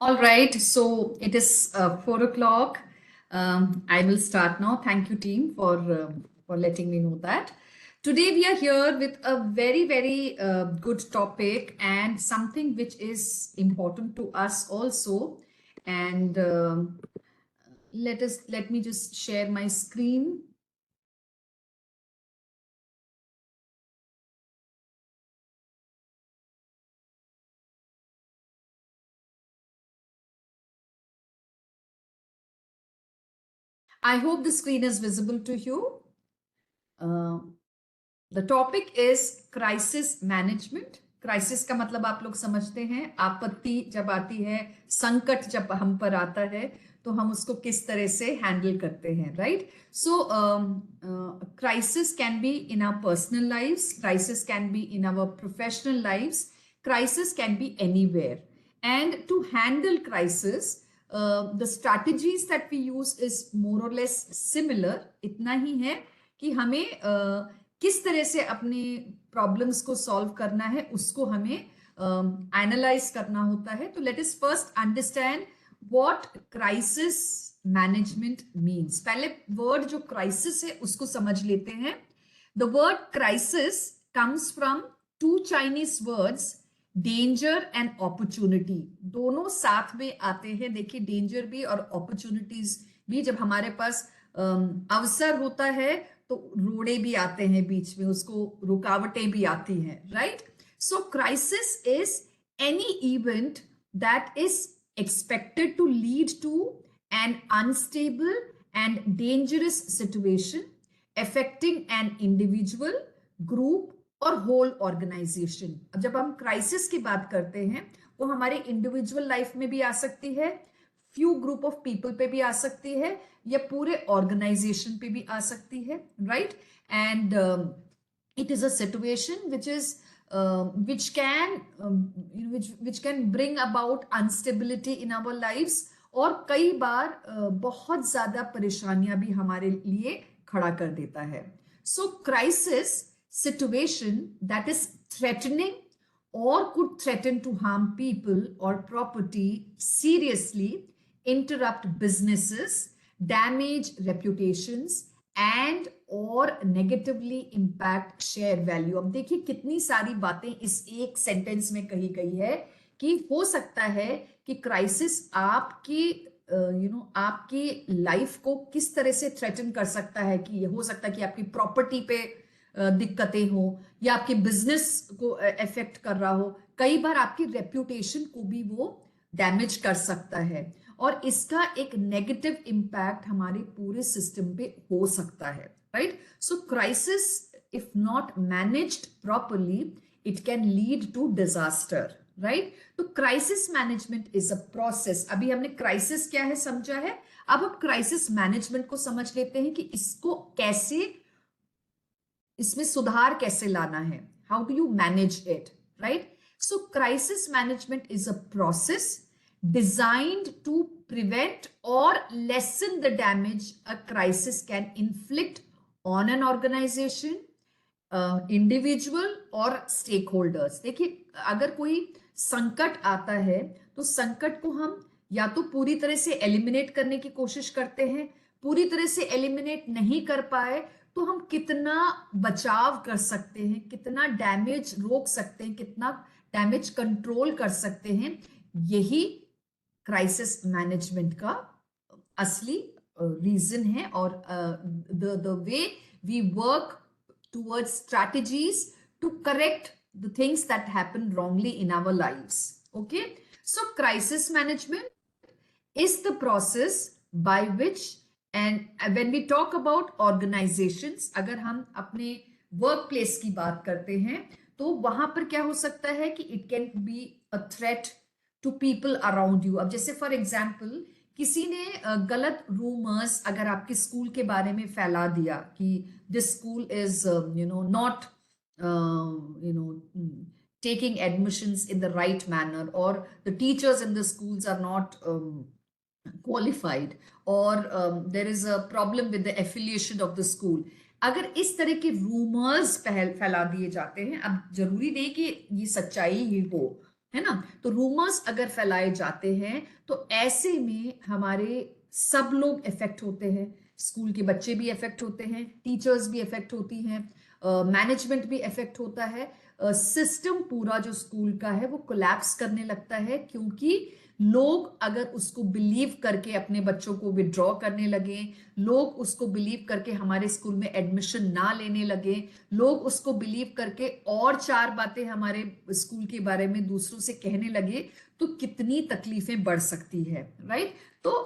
All right, so it is 4 o'clock. I will start now. Thank you, team, for letting me know that. Today we are here with a very good topic and something which is important to us also. And let me just share my screen. I hope the screen is visible to you. The topic is crisis management. Crisis का मतलब आप लोग समझते हैं, आपत्ति जब आती है, संकट जब हम पर आता है तो हम उसको किस तरह से हैंडल करते हैं, right? So crisis can be in our personal lives, crisis can be in our professional lives, crisis can be anywhere. And to handle crisis the strategies that we use is more or less similar। इतना ही है कि हमें किस तरह से अपने problems को solve करना है, उसको हमें एनालाइज करना होता है। तो let us first understand what crisis management means. पहले वर्ड जो क्राइसिस है उसको समझ लेते हैं। The word crisis comes from two Chinese words, danger and opportunity. दोनों साथ में आते हैं। देखिए, डेंजर भी और अपॉर्चुनिटीज भी। जब हमारे पास अवसर होता है तो रोड़े भी आते हैं बीच में, उसको रुकावटें भी आती हैं, right? So crisis is any event that is expected to lead to an unstable and dangerous situation affecting an individual, group और होल ऑर्गेनाइजेशन। अब जब हम क्राइसिस की बात करते हैं वो हमारे इंडिविजुअल लाइफ में भी आ सकती है, फ्यू ग्रुप ऑफ पीपल पे भी आ सकती है, या पूरे ऑर्गेनाइजेशन पे भी आ सकती है, right? And it is a situation which is which can bring about instability in our lives, और कई बार बहुत ज्यादा परेशानियां भी हमारे लिए खड़ा कर देता है। सो crisis situation that is threatening or could threaten to harm people or property seriously, interrupt businesses, damage reputations and or negatively impact share value। अब देखिए कितनी सारी बातें इस एक सेंटेंस में कही गई है कि हो सकता है कि क्राइसिस आपकी आपकी लाइफ को किस तरह से थ्रेटन कर सकता है। कि हो सकता है कि आपकी प्रॉपर्टी पे दिक्कतें हो, या आपके बिजनेस को अफेक्ट कर रहा हो, कई बार आपकी रेप्यूटेशन को भी वो डैमेज कर सकता है, और इसका एक नेगेटिव इम्पैक्ट हमारे पूरे सिस्टम पे हो सकता है, right? So crisis if not managed properly it can lead to disaster, right? तो crisis management is a process. अभी हमने क्राइसिस क्या है समझा है, अब हम क्राइसिस मैनेजमेंट को समझ लेते हैं कि इसको कैसे, इसमें सुधार कैसे लाना है। How do you manage it, right? So crisis management is a process designed to prevent or lessen the damage a crisis can inflict on an organization, individual और stakeholders। देखिए, अगर कोई संकट आता है तो संकट को हम या तो पूरी तरह से एलिमिनेट करने की कोशिश करते हैं, पूरी तरह से एलिमिनेट नहीं कर पाए तो हम कितना बचाव कर सकते हैं, कितना डैमेज रोक सकते हैं, कितना डैमेज कंट्रोल कर सकते हैं, यही क्राइसिस मैनेजमेंट का असली रीजन है। और the way we work towards strategies to correct the things that happen wrongly in our lives. Okay, so crisis management is the process by which, and when we talk about organisations, अगर हम अपने work place की बात करते हैं तो वहां पर क्या हो सकता है कि it can be a threat to people around you. अब जैसे फॉर एग्जाम्पल किसी ने गलत रूमर्स अगर आपके स्कूल के बारे में फैला दिया कि this school is not taking admissions in the right manner, or the teachers in the schools are not qualified, or there is a problem with the affiliation of the school। अगर इस तरह के रूमर्स फैला दिए जाते हैं, अब जरूरी नहीं कि ये सच्चाई ही हो, है ना? तो रूमर्स अगर फैलाए जाते हैं तो ऐसे में हमारे सब लोग इफेक्ट होते हैं। स्कूल के बच्चे भी इफेक्ट होते हैं, टीचर्स भी इफेक्ट होती हैं, मैनेजमेंट भी इफेक्ट होता है, सिस्टम पूरा जो स्कूल का है वो कोलैप्स करने लगता है, क्योंकि लोग अगर उसको बिलीव करके अपने बच्चों को विड्रॉ करने लगे, लोग उसको बिलीव करके हमारे स्कूल में एडमिशन ना लेने लगे, लोग उसको बिलीव करके और चार बातें हमारे स्कूल के बारे में दूसरों से कहने लगे, तो कितनी तकलीफें बढ़ सकती है, राइट? तो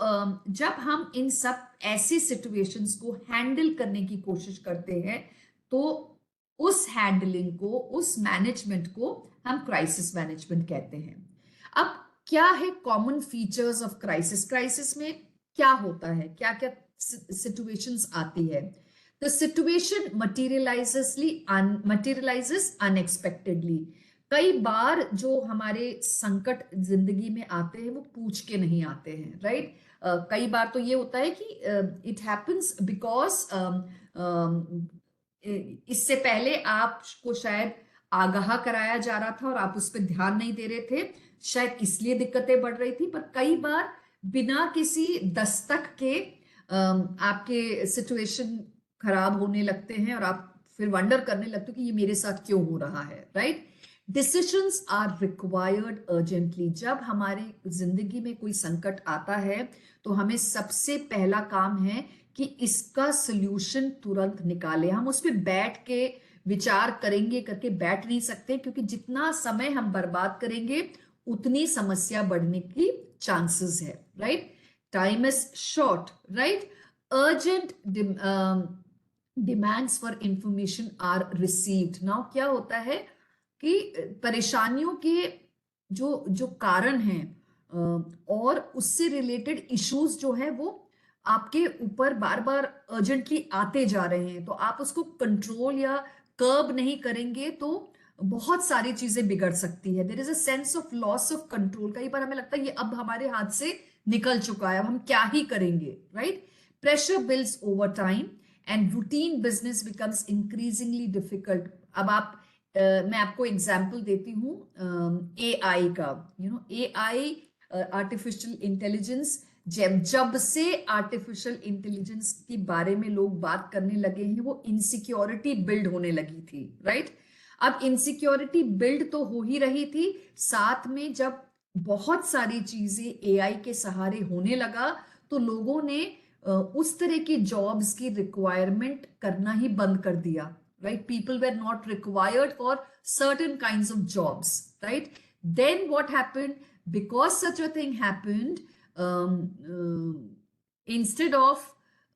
जब हम इन सब ऐसी सिचुएशंस को हैंडल करने की कोशिश करते हैं, तो उस हैंडलिंग को, उस मैनेजमेंट को हम क्राइसिस मैनेजमेंट कहते हैं। अब क्या है common features of crisis? Crisis में क्या होता है, क्या क्या सिचुएशंस आती है? The situation materializes unexpectedly. कई बार जो हमारे संकट जिंदगी में आते हैं वो पूछ के नहीं आते हैं, राइट? कई बार तो ये होता है कि इट हैपन्स बिकॉज इससे पहले आपको शायद आगाह कराया जा रहा था और आप उस पर ध्यान नहीं दे रहे थे, शायद इसलिए दिक्कतें बढ़ रही थी। पर कई बार बिना किसी दस्तक के आपके सिचुएशन खराब होने लगते हैं और आप फिर वंडर करने लगते हो कि ये मेरे साथ क्यों हो रहा है, right? Decisions are required urgently. जब हमारी जिंदगी में कोई संकट आता है तो हमें सबसे पहला काम है कि इसका सोल्यूशन तुरंत निकाले। हम उस पर बैठ के विचार करेंगे करके बैठ नहीं सकते, क्योंकि जितना समय हम बर्बाद करेंगे उतनी समस्या बढ़ने की चांसेस है, right? Time is short, right? Urgent demands for information are received. Now क्या होता है कि परेशानियों के जो जो कारण हैं और उससे रिलेटेड इश्यूज जो है वो आपके ऊपर बार बार अर्जेंटली आते जा रहे हैं, तो आप उसको कंट्रोल या कर्ब नहीं करेंगे तो बहुत सारी चीजें बिगड़ सकती है। There is a sense of loss of control. कई बार हमें लगता है ये अब हमारे हाथ से निकल चुका है, अब हम क्या ही करेंगे, right? Pressure builds over time and routine business becomes increasingly difficult. अब आप मैं आपको एग्जाम्पल देती हूँ एआई का। एआई, आर्टिफिशियल इंटेलिजेंस, जब से आर्टिफिशियल इंटेलिजेंस के बारे में लोग बात करने लगे हैं, वो इनसिक्योरिटी बिल्ड होने लगी थी, राइट? अब इनसिक्योरिटी बिल्ड तो हो ही रही थी, साथ में जब बहुत सारी चीजें एआई के सहारे होने लगा तो लोगों ने उस तरह की जॉब्स की रिक्वायरमेंट करना ही बंद कर दिया, right? People were not required for certain kinds of jobs, right? Then what happened? Because such a thing happened, instead of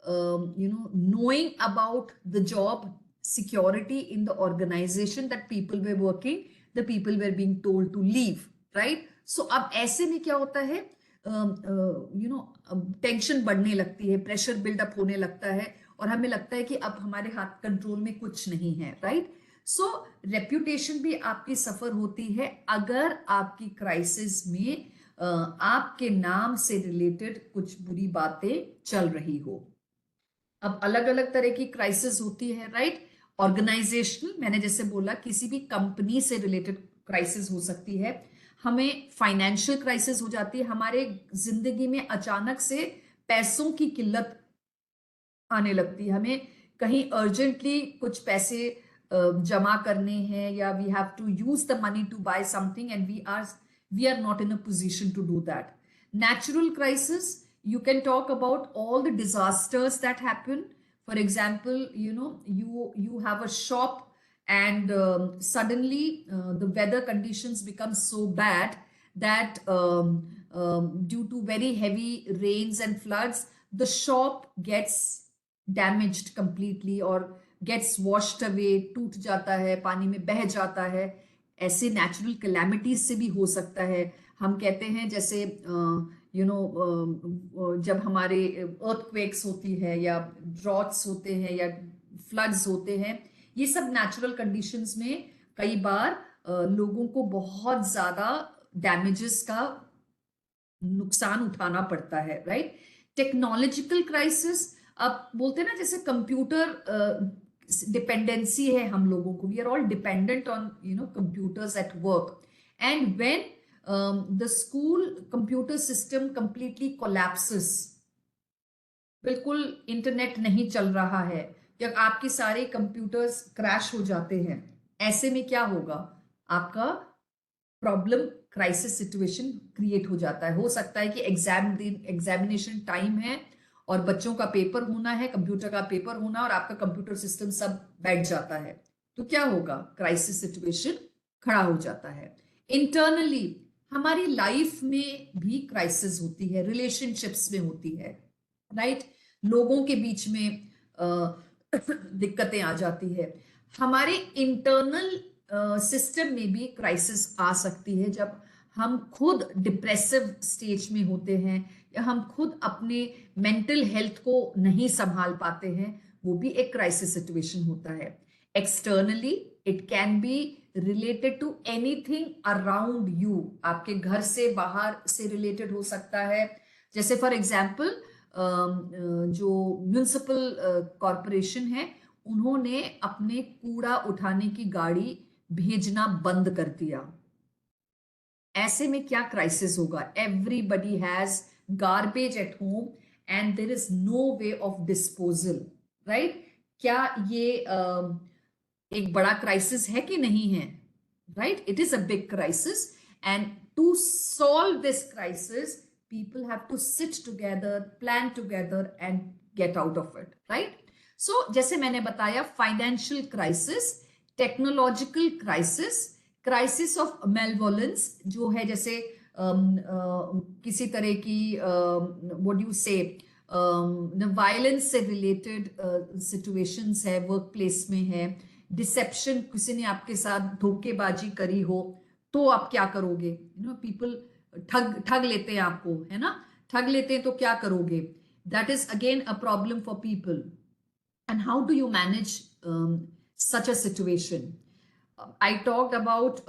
knowing about the job security in the organization that people were working, the people were being told to leave, right? So अब ऐसे में क्या होता है, tension बढ़ने लगती है, pressure buildup होने लगता है और हमें लगता है कि अब हमारे हाथ कंट्रोल में कुछ नहीं है, राइट? सो रेप्यूटेशन भी आपकी सफर होती है अगर आपकी क्राइसिस में आपके नाम से रिलेटेड कुछ बुरी बातें चल रही हो। अब अलग अलग तरह की क्राइसिस होती है, राइट? ऑर्गेनाइजेशनल, मैंने जैसे बोला किसी भी कंपनी से रिलेटेड क्राइसिस हो सकती है, हमें फाइनेंशियल क्राइसिस हो जाती है, हमारे जिंदगी में अचानक से पैसों की किल्लत आने लगती है, हमें कहीं अर्जेंटली कुछ पैसे जमा करने हैं या we have to use the money to buy something and we are not in a position to do that. Natural crisis, you can talk about all the disasters that happen. For example, you have a shop and suddenly the weather conditions become so bad that due to very heavy rains and floods, the shop gets damaged completely और gets washed away, टूट जाता है, पानी में बह जाता है। ऐसे नेचुरल कैलेमिटीज से भी हो सकता है। हम कहते हैं जैसे जब हमारे अर्थक्वेक्स होती है या ड्रॉट्स होते हैं या फ्लड्स होते हैं, ये सब नेचुरल कंडीशंस में कई बार लोगों को बहुत ज्यादा डैमेजेस का नुकसान उठाना पड़ता है, राइट? टेक्नोलॉजिकल क्राइसिस, अब बोलते हैं ना जैसे कंप्यूटर डिपेंडेंसी है हम लोगों को, we are all dependent on computers at work, and when the school computer system completely collapses, बिल्कुल इंटरनेट नहीं चल रहा है या आपके सारे कंप्यूटर्स क्रैश हो जाते हैं, ऐसे में क्या होगा? आपका प्रॉब्लम क्राइसिस सिचुएशन क्रिएट हो जाता है। हो सकता है कि एग्जामिनेशन टाइम है और बच्चों का पेपर होना है, कंप्यूटर का पेपर होना, और आपका कंप्यूटर सिस्टम सब बैठ जाता है, तो क्या होगा? क्राइसिस सिचुएशन खड़ा हो जाता है। इंटरनली हमारी लाइफ में भी क्राइसिस होती है, रिलेशनशिप्स में होती है, राइट? लोगों के बीच में दिक्कतें आ जाती है। हमारे इंटरनल सिस्टम में भी क्राइसिस आ सकती है जब हम खुद डिप्रेसिव स्टेज में होते हैं या हम खुद अपने मेंटल हेल्थ को नहीं संभाल पाते हैं, वो भी एक क्राइसिस सिचुएशन होता है। Externally it can be related to anything around you, आपके घर से बाहर से रिलेटेड हो सकता है। जैसे फॉर एग्जाम्पल जो म्यूनिसिपल कॉरपोरेशन है, उन्होंने अपने कूड़ा उठाने की गाड़ी भेजना बंद कर दिया। ऐसे में क्या क्राइसिस होगा? Everybody has garbage at home and there is no way of disposal, right? क्या ये एक बड़ा क्राइसिस है कि नहीं है? Right, it is a big crisis, and to solve this crisis people have to sit together, plan together and get out of it, right? So जैसे मैंने बताया, financial crisis, technological crisis, crisis of malevolence जो है, जैसे किसी तरह की what you say violence से रिलेटेड सिचुएशंस है, वर्क प्लेस में है, डिसेप्शन, किसी ने आपके साथ धोखेबाजी करी हो तो आप क्या करोगे? पीपल ठग लेते हैं आपको, है ना? ठग लेते हैं तो क्या करोगे? That is again a problem for people, and how do you manage such a situation? I talked about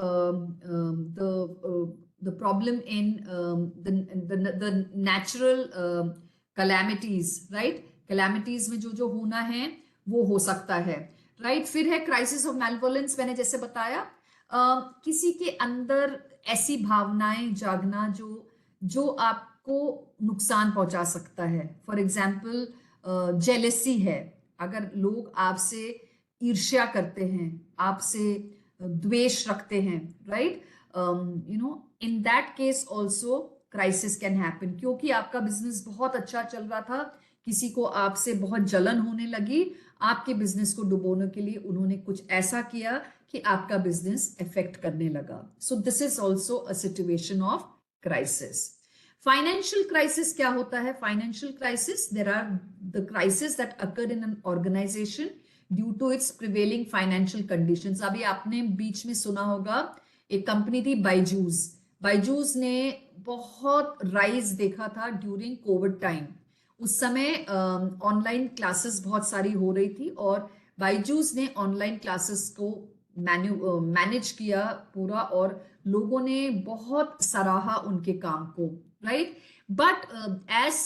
the problem in the natural calamities, right? Calamities में जो होना है वो हो सकता है, right? फिर है क्राइसिस ऑफ मैलवोलेंस, मैंने जैसे बताया, किसी के अंदर ऐसी भावनाएं जागना जो आपको नुकसान पहुंचा सकता है। फॉर एग्जाम्पल जेलेसी है, अगर लोग आपसे ईर्ष्या करते हैं, आपसे द्वेष रखते हैं, right? In that case also crisis can happen, क्योंकि आपका बिजनेस बहुत अच्छा चल रहा था, किसी को आपसे बहुत जलन होने लगी, आपके बिजनेस को डुबोने के लिए उन्होंने कुछ ऐसा किया कि आपका बिजनेस इफेक्ट करने लगा। So this is also a situation of crisis. Financial crisis क्या होता है? Financial crisis, there are the crisis that occur in an organisation due to its prevailing financial conditions. अभी आपने बीच में सुना होगा, एक कंपनी थी बायजूस, बायजूस ने बहुत राइज देखा था ड्यूरिंग कोविड टाइम। उस समय ऑनलाइन क्लासेस बहुत सारी हो रही थी और बायजूस ने ऑनलाइन क्लासेस को मैनेज किया पूरा, और लोगों ने बहुत सराहा उनके काम को, right? But as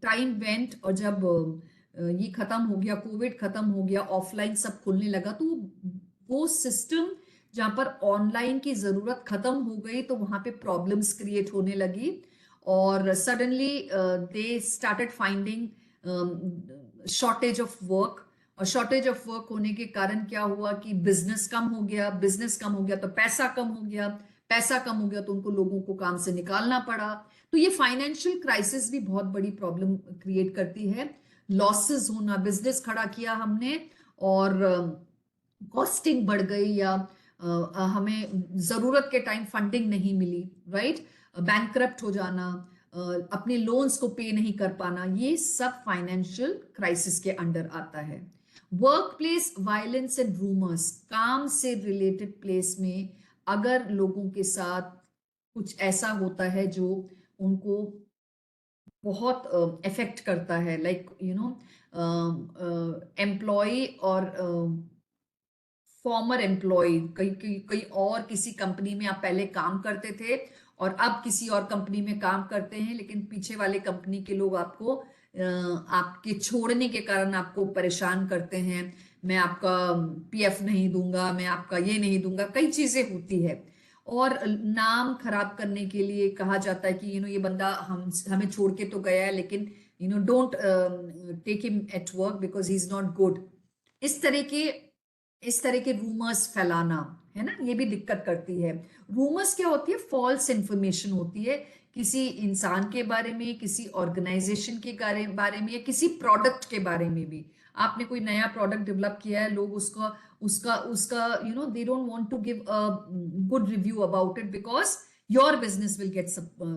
time went, और जब ये खत्म हो गया, कोविड खत्म हो गया, ऑफलाइन सब खुलने लगा, तो वो सिस्टम जहां पर ऑनलाइन की जरूरत खत्म हो गई तो वहां पे प्रॉब्लम्स क्रिएट होने लगी, और suddenly they started finding shortage of work, और शॉर्टेज ऑफ वर्क होने के कारण क्या हुआ कि बिजनेस कम हो गया, बिजनेस कम हो गया तो पैसा कम हो गया, पैसा कम हो गया तो उनको लोगों को काम से निकालना पड़ा। तो ये फाइनेंशियल क्राइसिस भी बहुत बड़ी प्रॉब्लम क्रिएट करती है। लॉसेस होना, बिजनेस खड़ा किया हमने और कॉस्टिंग बढ़ गई, या हमें जरूरत के टाइम फंडिंग नहीं मिली, राइट? बैंकक्रप्ट हो जाना, अपने लोन्स को पे नहीं कर पाना, ये सब फाइनेंशियल क्राइसिस के अंडर आता है। Work place violence and rumours, काम से रिलेटेड प्लेस में अगर लोगों के साथ कुछ ऐसा होता है जो उनको बहुत इफेक्ट करता है, लाइक एम्प्लॉय और फॉर्मर एम्प्लॉय, कई और किसी कंपनी में आप पहले काम करते थे और अब किसी और कंपनी में काम करते हैं, लेकिन पीछे वाले कंपनी के लोग आपको आपके छोड़ने के कारण आपको परेशान करते हैं, मैं आपका पीएफ नहीं दूंगा, मैं आपका ये नहीं दूंगा, कई चीजें होती है। और नाम खराब करने के लिए कहा जाता है कि ये बंदा हमें छोड़ के तो गया है, लेकिन don't take him at work because he is not good. इस तरह के इस तरह के रूमर्स फैलाना, है ना, ये भी दिक्कत करती है। रूमर्स क्या होती है? फॉल्स इंफॉर्मेशन होती है किसी इंसान के बारे में, किसी ऑर्गेनाइजेशन के बारे में, या किसी प्रोडक्ट के बारे में भी। आपने कोई नया प्रोडक्ट डेवलप किया है, लोग उसका उसका उसका they don't want to give a good review about it because your business will get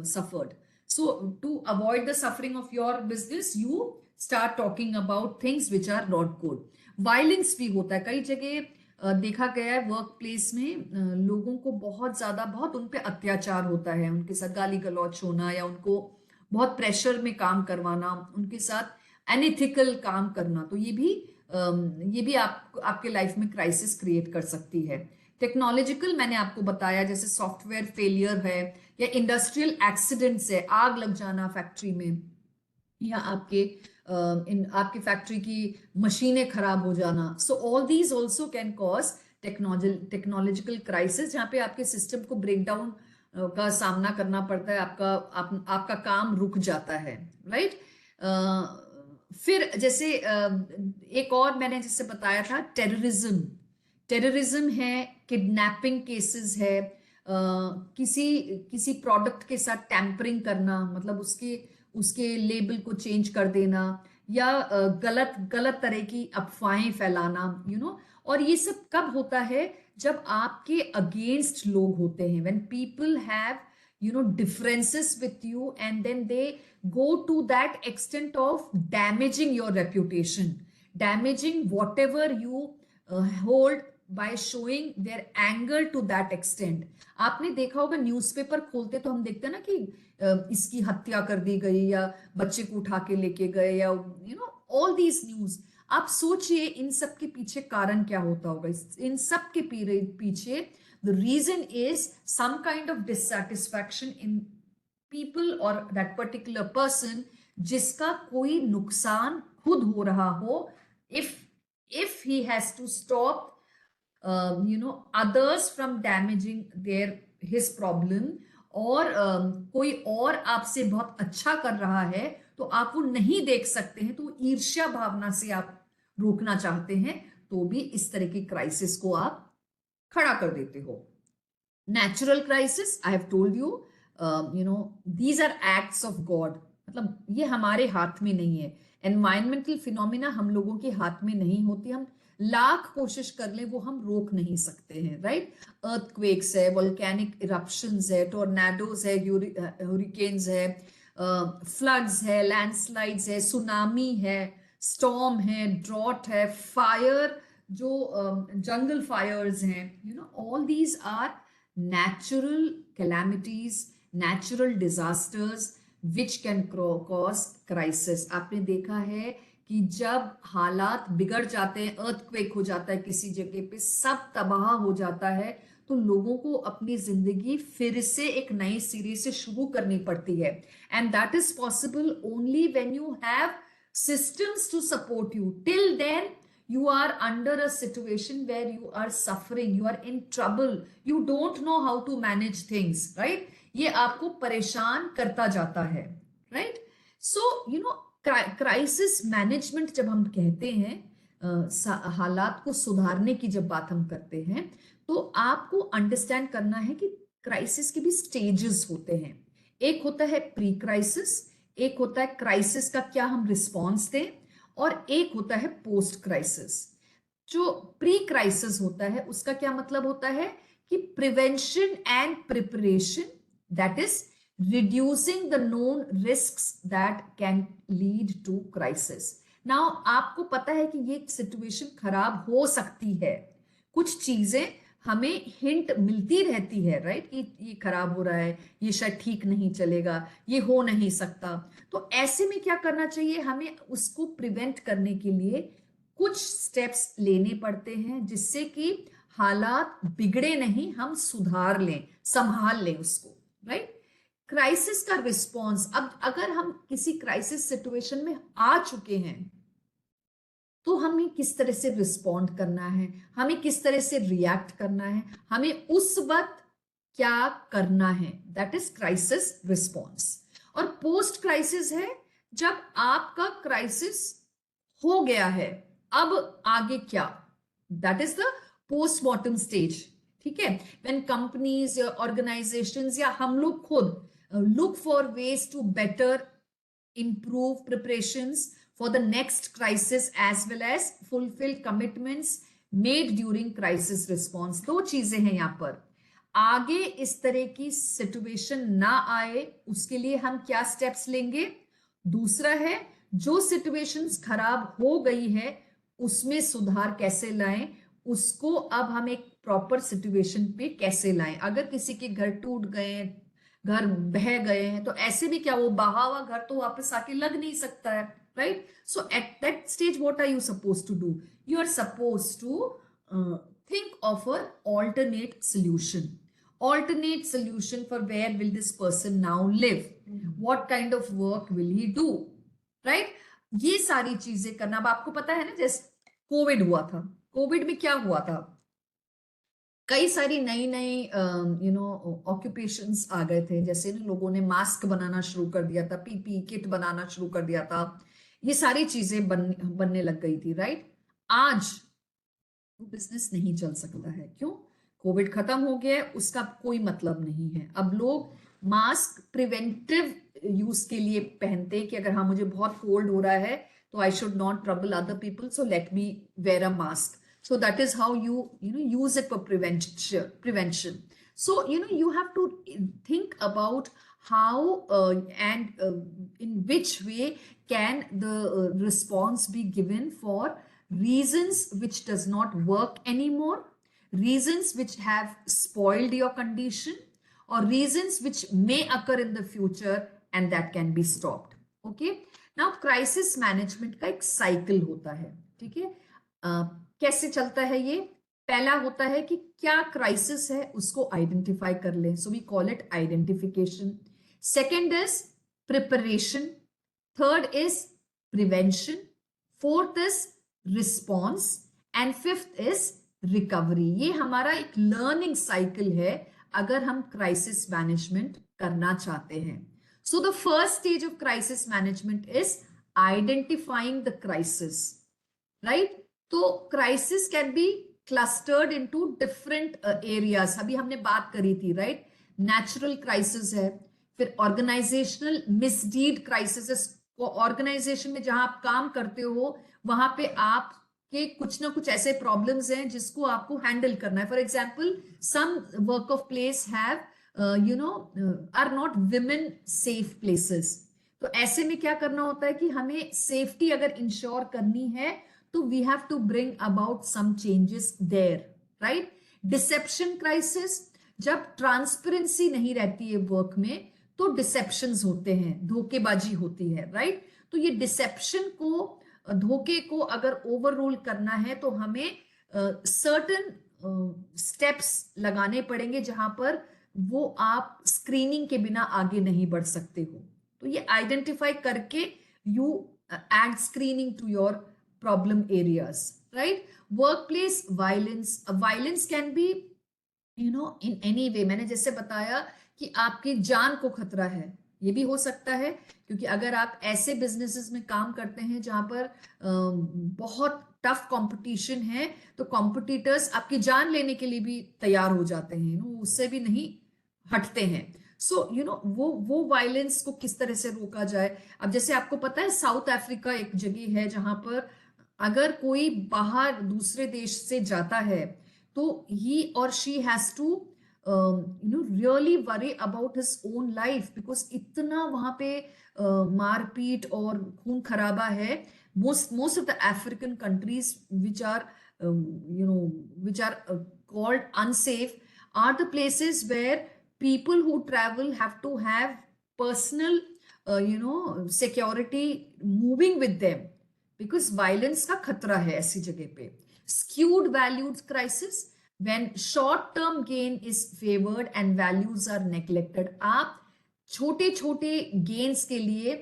suffered. So to avoid the suffering of your business, you start talking about things which are not good. Violence भी होता है कई जगह, देखा गया है workplace में, लोगों को बहुत उन पे अत्याचार होता है, उनके साथ गाली गलौच होना, या उनको बहुत प्रेशर में काम करवाना, उनके साथ अनएथिकल काम करना। तो ये भी आपके लाइफ में क्राइसिस क्रिएट कर सकती है। टेक्नोलॉजिकल मैंने आपको बताया, जैसे सॉफ्टवेयर फेलियर है, या इंडस्ट्रियल एक्सीडेंट्स है, आग लग जाना फैक्ट्री में, या आपकी फैक्ट्री की मशीनें खराब हो जाना। So all these also can cause technological crisis, जहाँ पे आपके सिस्टम को ब्रेकडाउन का सामना करना पड़ता है, आपका काम रुक जाता है, राइट। फिर जैसे एक और मैंने जैसे बताया था, टेररिज्म। टेररिज्म है, किडनैपिंग केसेस है, किसी किसी प्रोडक्ट के साथ टैंपरिंग करना, मतलब उसके उसके लेबल को चेंज कर देना, या गलत गलत तरह की अफवाहें फैलाना, और ये सब कब होता है? जब आपके अगेंस्ट लोग होते हैं, when people have differences with you, and then they go to that extent of damaging your reputation, damaging whatever you hold, by showing their anger to that extent. आपने देखा होगा, न्यूज़पेपर खोलते तो हम देखते हैं ना कि इसकी हत्या कर दी गई, या बच्चे को उठा के लेके गए, या ऑल दीज न्यूज। आप सोचिए इन सब के पीछे कारण क्या होता होगा? इन सब के पीछे the reason is some kind of dissatisfaction in people और दैट पर्टिकुलर पर्सन, जिसका कोई नुकसान खुद हो रहा हो। If he has to stop others from damaging his problem, और कोई और आपसे बहुत अच्छा कर रहा है तो आप वो नहीं देख सकते हैं, तो ईर्ष्या भावना से आप रोकना चाहते हैं, तो भी इस तरह की क्राइसिस को आप खड़ा कर देते हो। Natural crisis, I have told you, these are acts of God, मतलब ये हमारे हाथ में नहीं है। एनवायरमेंटल फिनोमिना हम लोगों के हाथ में नहीं होती, हम लाख कोशिश कर लें वो हम रोक नहीं सकते हैं, राइट। अर्थक्वेक्स है, वोल्केनिक इरप्शंस है, टोर्नाडोज है, हरिकेन्स है, फ्लड्स है, लैंडस्लाइड्स है, सुनामी है, स्टॉर्म है, ड्रॉट है, फायर, जो जंगल फायर्स हैं, all these are natural calamities, natural disasters which can cause crisis. आपने देखा है कि जब हालात बिगड़ जाते हैं, अर्थक्वेक हो जाता है किसी जगह पे, सब तबाह हो जाता है, तो लोगों को अपनी जिंदगी फिर से एक नए सिरे से शुरू करनी पड़ती है। And that is possible only when you have systems to support you. Till then, you are under a situation where you are suffering, you are in trouble, you don't know how to manage things, right? ये आपको परेशान करता जाता है, right? So crisis management जब हम कहते हैं, हालात को सुधारने की जब बात हम करते हैं, तो आपको अंडरस्टैंड करना है कि क्राइसिस के भी स्टेजेस होते हैं। एक होता है प्री क्राइसिस, एक होता है क्राइसिस का क्या हम रिस्पॉन्स दें, और एक होता है पोस्ट क्राइसिस। जो प्री क्राइसिस होता है उसका क्या मतलब होता है कि prevention and preparation, that is reducing the known risks that can lead to crisis. Now आपको पता है कि ये सिचुएशन खराब हो सकती है, कुछ चीजें हमें हिंट मिलती रहती है, राइट, कि ये खराब हो रहा है, ये शायद ठीक नहीं चलेगा, ये हो नहीं सकता। तो ऐसे में क्या करना चाहिए? हमें उसको प्रिवेंट करने के लिए कुछ स्टेप्स लेने पड़ते हैं, जिससे कि हालात बिगड़े नहीं, हम सुधार लें, संभाल लें उसको, राइट। क्राइसिस का रिस्पॉन्स, अब अगर हम किसी क्राइसिस सिचुएशन में आ चुके हैं, तो हमें किस तरह से रिस्पॉन्ड करना है, हमें किस तरह से रिएक्ट करना है, हमें उस वक्त क्या करना है, दैट इज क्राइसिस रिस्पॉन्स। और पोस्ट क्राइसिस है जब आपका क्राइसिस हो गया है, अब आगे क्या, that is the postmortem stage. ठीक है, व्हेन कंपनीज या ऑर्गेनाइजेशंस या हम लोग खुद look for ways to better improve preparations for the next crisis as well as fulfill commitments made during crisis response। दो चीजें हैं यहाँ पर, आगे इस तरह की सिचुएशन ना आए उसके लिए हम क्या स्टेप्स लेंगे, दूसरा है जो सिचुएशंस खराब हो गई है उसमें सुधार कैसे लाएं, उसको अब हम एक प्रॉपर सिचुएशन पे कैसे लाएं। अगर किसी के घर टूट गए, घर बह गए हैं, तो ऐसे भी क्या वो बहा हुआ घर तो वापस आके लग नहीं सकता है, right. So at that stage what are you suppose to do, you are suppose to think of an alternate solution for where will this person now live, what kind of work will he do, right। ये सारी चीजें करना। अब आपको पता है ना, जैसे कोविड हुआ था, कोविड में क्या हुआ था, कई सारी नई नई ऑक्यूपेशंस आ गए थे, जैसे ना लोगों ने मास्क बनाना शुरू कर दिया था, पीपी किट बनाना शुरू कर दिया था, ये सारी चीजें बनने लग गई थी, राइट। आज वो बिजनेस नहीं चल सकता है, क्यों, कोविड खत्म हो गया, उसका कोई मतलब नहीं है। अब लोग मास्क प्रिवेंटिव यूज के लिए पहनते हैं कि अगर हाँ मुझे बहुत कोल्ड हो रहा है तो I should not trouble other people, so let me wear a mask. So that is how you use it for prevention. So you have to think about how and in which way can the response be given for reasons which does not work anymore, reasons which have spoiled your condition, or reasons which may occur in the future and that can be stopped। Okay, now crisis management का एक cycle होता है, ठीक है। कैसे चलता है ये, पहला होता है कि क्या क्राइसिस है उसको आइडेंटिफाई कर लें, so we call it identification. Second is preparation, third is prevention, fourth is response and fifth is recovery. ये हमारा एक लर्निंग साइकिल है अगर हम क्राइसिस मैनेजमेंट करना चाहते हैं। So the first stage of crisis management is identifying the crisis, right. तो crisis can be clustered into different areas, अभी हमने बात करी थी, राइट। नेचुरल क्राइसिस है, फिर ऑर्गेनाइजेशनल मिसडीड क्राइसिस, ऑर्गेनाइजेशन में जहां आप काम करते हो वहां पे आपके कुछ ना कुछ ऐसे प्रॉब्लम्स हैं जिसको आपको हैंडल करना है। For example some work of place have are not women safe places, तो ऐसे में क्या करना होता है कि हमें सेफ्टी अगर इंश्योर करनी है तो we have to bring about some changes there, right. Deception crisis, जब ट्रांसपेरेंसी नहीं रहती है वर्क में तो डिसेप्शंस होते हैं, धोखेबाजी होती है, राइट। तो ये डिसेप्शन को, धोखे को अगर ओवररूल करना है तो हमें सर्टेन स्टेप्स लगाने पड़ेंगे जहां पर वो आप स्क्रीनिंग के बिना आगे नहीं बढ़ सकते हो। तो ये आइडेंटिफाई करके you add screening to your problem areas, right। workplace violence, violence can be in any way, मैंने जैसे बताया कि आपकी जान को खतरा है, ये भी हो सकता है, क्योंकि अगर आप ऐसे बिजनेसेस में काम करते हैं जहां पर बहुत टफ कंपटीशन है तो कॉम्पिटिटर्स आपकी जान लेने के लिए भी तैयार हो जाते हैं, उससे भी नहीं हटते हैं। सो वो वायलेंस को किस तरह से रोका जाए। अब जैसे आपको पता है साउथ अफ्रीका एक जगह है जहां पर अगर कोई बाहर दूसरे देश से जाता है तो ही और she has to really worry about his own life, because इतना वहां पे मारपीट और खून खराबा है। most of the African countries which are called unsafe are the places where people who travel have to have personal security moving with them, because violence का खतरा है ऐसी जगह पे। Skewed values crisis, when short term gain is favoured and values are neglected. आप छोटे छोटे gains के लिए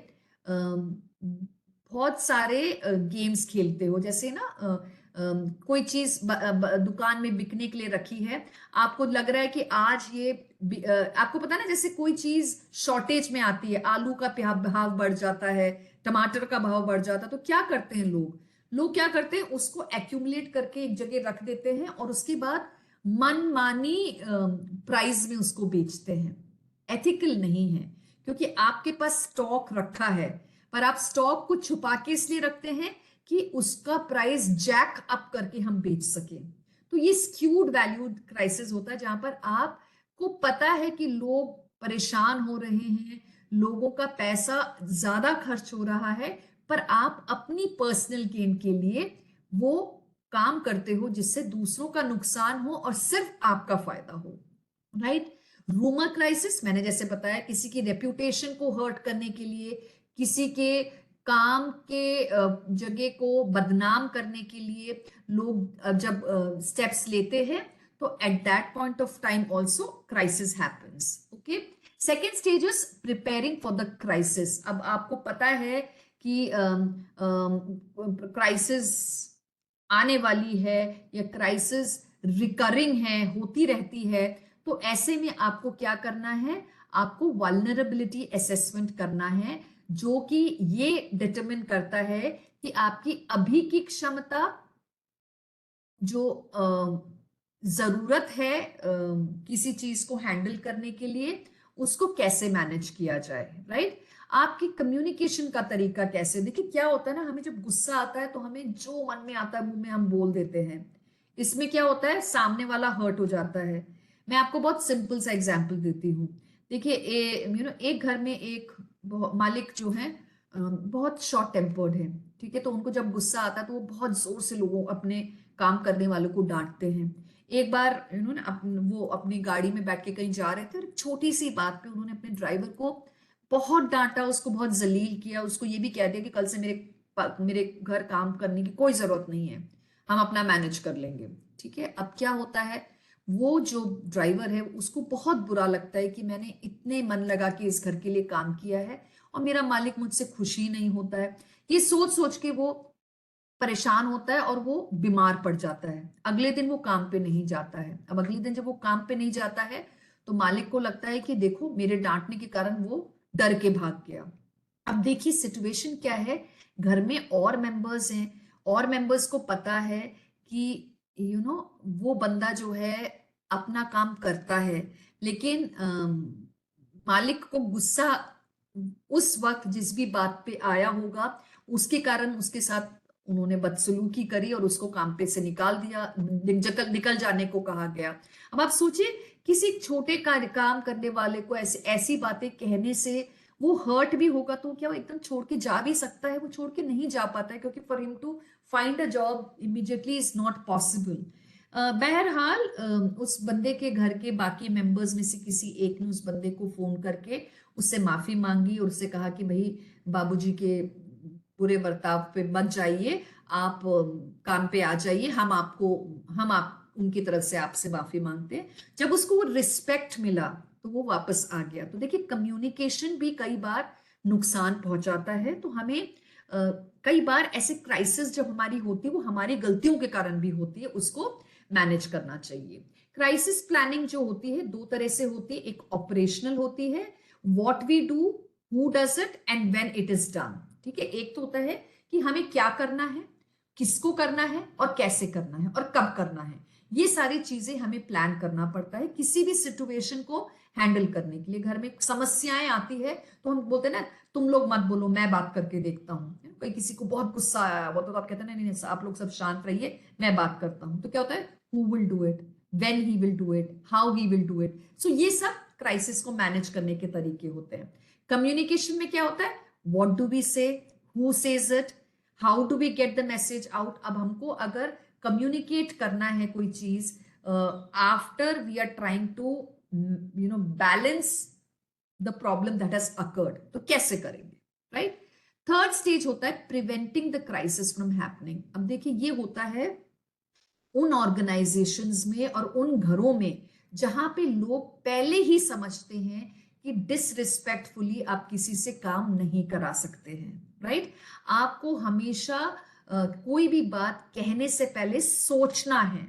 बहुत सारे गेम्स खेलते हो, जैसे ना कोई चीज दुकान में बिकने के लिए रखी है, आपको लग रहा है कि आज ये आपको पता है ना, जैसे कोई चीज शॉर्टेज में आती है, आलू का भाव बढ़ जाता है, टमाटर का भाव बढ़ जाता है, तो क्या करते हैं लोग, क्या करते हैं, उसको एक्यूमुलेट करके एक जगह रख देते हैं और उसके बाद मनमानी प्राइस में उसको बेचते हैं। एथिकल नहीं है, क्योंकि आपके पास स्टॉक रखा है, पर आप स्टॉक को छुपा के इसलिए रखते हैं कि उसका प्राइस जैक अप करके हम बेच सके। तो ये स्क्यूड वैल्यू क्राइसिस होता है, जहां पर आपको पता है कि लोग परेशान हो रहे हैं, लोगों का पैसा ज्यादा खर्च हो रहा है, पर आप अपनी पर्सनल गेन के लिए वो काम करते हो जिससे दूसरों का नुकसान हो और सिर्फ आपका फायदा हो, राइट। रूमर क्राइसिस, मैंने जैसे बताया, किसी की रेप्यूटेशन को हर्ट करने के लिए, किसी के काम के जगह को बदनाम करने के लिए लोग जब स्टेप्स लेते हैं, तो at that point of time also crisis happens. Okay, second stage is preparing for the crisis. अब आपको पता है कि क्राइसिस आने वाली है या क्राइसिस रिकरिंग है, होती रहती है, तो ऐसे में आपको क्या करना है, आपको वल्नरेबिलिटी असेसमेंट करना है, जो कि ये डिटरमिन करता है कि आपकी अभी की क्षमता, जो जरूरत है किसी चीज को हैंडल करने के लिए, उसको कैसे मैनेज किया जाए, राइट। आपकी कम्युनिकेशन का तरीका कैसे, देखिए क्या होता है ना, हमें जब गुस्सा आता है तो हमें जो मन में आता है मुंह में हम बोल देते हैं। इसमें क्या होता है, सामने वाला हर्ट हो जाता है। मैं आपको बहुत सिंपल सा एग्जांपल देती हूँ। देखिए एक घर में एक मालिक जो है बहुत शॉर्ट टेम्पर्ड है, ठीक है। तो उनको जब गुस्सा आता है तो वो बहुत जोर से लोगों अपने काम करने वालों को डांटते हैं। एक बार वो अपनी गाड़ी में बैठ के कहीं जा रहे थे और एक छोटी सी बात पे उन्होंने अपने ड्राइवर को बहुत डांटा, उसको बहुत जलील किया, उसको ये भी कह दिया कि कल से मेरे घर काम करने की कोई जरूरत नहीं है, हम अपना मैनेज कर लेंगे, ठीक है। अब क्या होता है, वो जो ड्राइवर है उसको बहुत बुरा लगता है कि मैंने इतने मन लगा के इस घर के लिए काम किया है और मेरा मालिक मुझसे खुशी नहीं होता है। ये सोच सोच के वो परेशान होता है और वो बीमार पड़ जाता है। अगले दिन वो काम पे नहीं जाता है। अब अगले दिन जब वो काम पे नहीं जाता है तो मालिक को लगता है कि देखो मेरे डांटने के कारण वो डर के भाग गया। अब देखिए सिचुएशन क्या है, घर में और मेंबर्स हैं, और मेंबर्स को पता है कि वो बंदा जो है अपना काम करता है, लेकिन मालिक को गुस्सा उस वक्त जिस भी बात पे आया होगा उसके कारण उसके साथ उन्होंने बदसलूकी करी और उसको काम पे से निकाल दिया, निकल जाने को कहा गया। अब आप सोचिए, किसी छोटे काम करने वाले को ऐसी बातें कहने से वो हर्ट भी होगा, तो क्या वो एकदम छोड़ के जा भी सकता है? वो छोड़ के नहीं जा पाता है, क्योंकि for him to find a job immediately is not possible. बहरहाल उस बंदे के घर के बाकी मेंबर्स में से किसी एक ने उस बंदे को फोन करके उससे माफी मांगी और उससे कहा कि भाई बाबूजी के बुरे बर्ताव पे मत जाइए, आप काम पे आ जाइए, हम आप उनकी तरफ से आपसे माफी मांगते हैं। जब उसको वो रिस्पेक्ट मिला तो वो वापस आ गया। तो देखिए कम्युनिकेशन भी कई बार नुकसान पहुंचाता है। तो हमें कई बार ऐसे क्राइसिस जब हमारी होती है वो हमारी गलतियों के कारण भी होती है, उसको मैनेज करना चाहिए। क्राइसिस प्लानिंग जो होती है दो तरह से होती है, एक ऑपरेशनल होती है, what we do, who does it and when it is done, ठीक है। एक तो होता है कि हमें क्या करना है, किसको करना है और कैसे करना है और कब करना है। ये सारी चीजें हमें प्लान करना पड़ता है किसी भी सिचुएशन को हैंडल करने के लिए। घर में समस्याएं आती है तो हम बोलते हैं ना, तुम लोग मत बोलो, मैं बात करके देखता हूँ। कोई किसी को बहुत गुस्सा आया वो तो आप कहते हैं नहीं नहीं आप लोग सब शांत रहिए, मैं बात करता हूँ। तो क्या होता है, who will do it, when he will do it, how he will do it. So ये सब क्राइसिस को मैनेज करने के तरीके होते हैं। कम्युनिकेशन में क्या होता है, what do we say, who says it, how do we get the message out. अब हमको अगर कम्युनिकेट करना है कोई चीज after we are trying to balance the problem that has occurred, तो कैसे करेंगे, राइट। थर्ड स्टेज होता है preventing the crisis from happening. अब देखिए ये होता है उन ऑर्गेनाइजेशंस में और उन घरों में जहां पे लोग पहले ही समझते हैं कि डिसरिस्पेक्टफुली आप किसी से काम नहीं करा सकते हैं, राइट। आपको हमेशा कोई भी बात कहने से पहले सोचना है।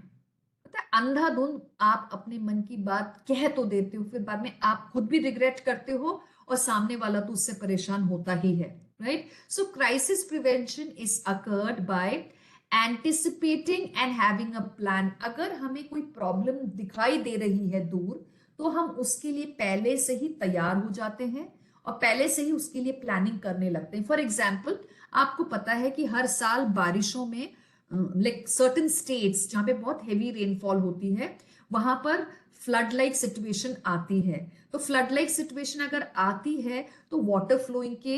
पता है, अंधाधुंध आप अपने मन की बात कह तो देते हो, फिर बाद में आप खुद भी रिग्रेट करते हो और सामने वाला तो उससे परेशान होता ही है, right? So crisis prevention is occurred by anticipating and having a plan. अगर हमें कोई प्रॉब्लम दिखाई दे रही है दूर, तो हम उसके लिए पहले से ही तैयार हो जाते हैं और पहले से ही उसके लिए प्लानिंग करने लगते हैं। फॉर एग्जाम्पल, आपको पता है कि हर साल बारिशों में लाइक सर्टेन स्टेट्स जहां पे बहुत हेवी रेनफॉल होती है, वहां पर फ्लड लाइक सिचुएशन आती है। तो फ्लड लाइक सिचुएशन अगर आती है तो वाटर फ्लोइंग के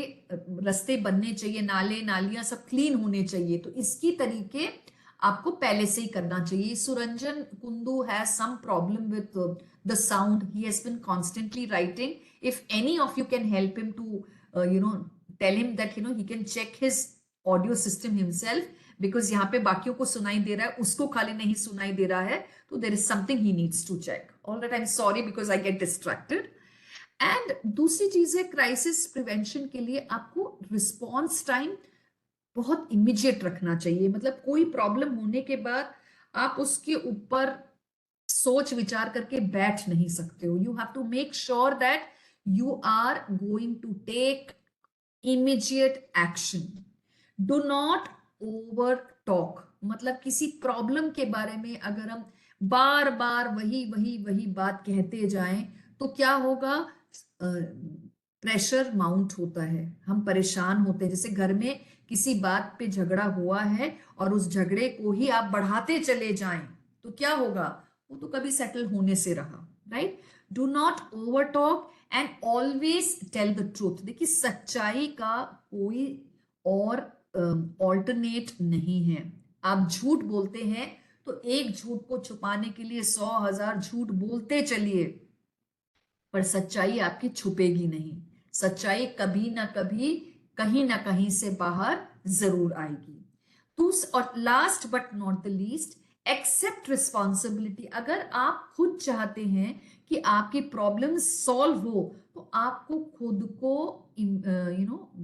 रास्ते बनने चाहिए, नाले नालियां सब क्लीन होने चाहिए। तो इसकी तरीके आपको पहले से ही करना चाहिए। Suranjan Kundu has some problem with the sound. He has been constantly writing. If any of you can help him to tell him that he can check his audio system himself, because यहाँ पे बाकियों को सुनाई दे रहा है, उसको खाली नहीं सुनाई दे रहा है, तो there is something he needs to check. All right, I'm sorry because I get distracted. And दूसरी चीज है, क्राइसिस प्रिवेंशन के लिए आपको रिस्पॉन्स टाइम बहुत इमीडिएट रखना चाहिए। मतलब कोई प्रॉब्लम होने के बाद आप उसके ऊपर सोच विचार करके बैठ नहीं सकते हो। You have to make sure that you are going to take immediate action. Do not over talk. मतलब किसी प्रॉब्लम के बारे में अगर हम बार बार वही वही वही बात कहते जाएं तो क्या होगा, प्रेशर माउंट होता है, हम परेशान होते हैं। जैसे घर में किसी बात पे झगड़ा हुआ है और उस झगड़े को ही आप बढ़ाते चले जाएं तो क्या होगा, वो तो कभी सेटल होने से रहा, right? Do not over talk and always tell the truth. देखिए, सच्चाई का कोई और ऑल्टरनेट नहीं है। आप झूठ बोलते हैं तो एक झूठ को छुपाने के लिए 100,000 झूठ बोलते चलिए, पर सच्चाई आपकी छुपेगी नहीं। सच्चाई कभी ना कभी कहीं ना कहीं से बाहर जरूर आएगी। और last but not the least, accept responsibility. अगर आप खुद चाहते हैं कि आपकी प्रॉब्लम सॉल्व हो तो आपको खुद को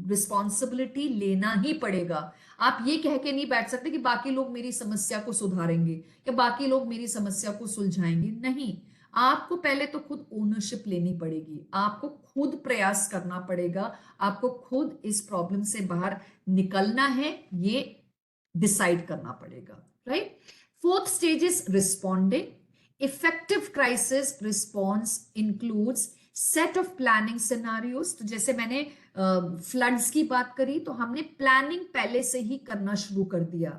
रिस्पॉन्सिबिलिटी लेना ही पड़ेगा। आप ये कह के नहीं बैठ सकते कि बाकी लोग मेरी समस्या को सुधारेंगे या बाकी लोग मेरी समस्या को सुलझाएंगे। नहीं, आपको पहले तो खुद ओनरशिप लेनी पड़ेगी, आपको खुद प्रयास करना पड़ेगा, आपको खुद इस प्रॉब्लम से बाहर निकलना है, ये डिसाइड करना पड़ेगा, right? Fourth stage is responding. Effective crisis response includes set of planning scenarios. तो जैसे मैंने फ्लड्स की बात करी तो हमने प्लानिंग पहले से ही करना शुरू कर दिया।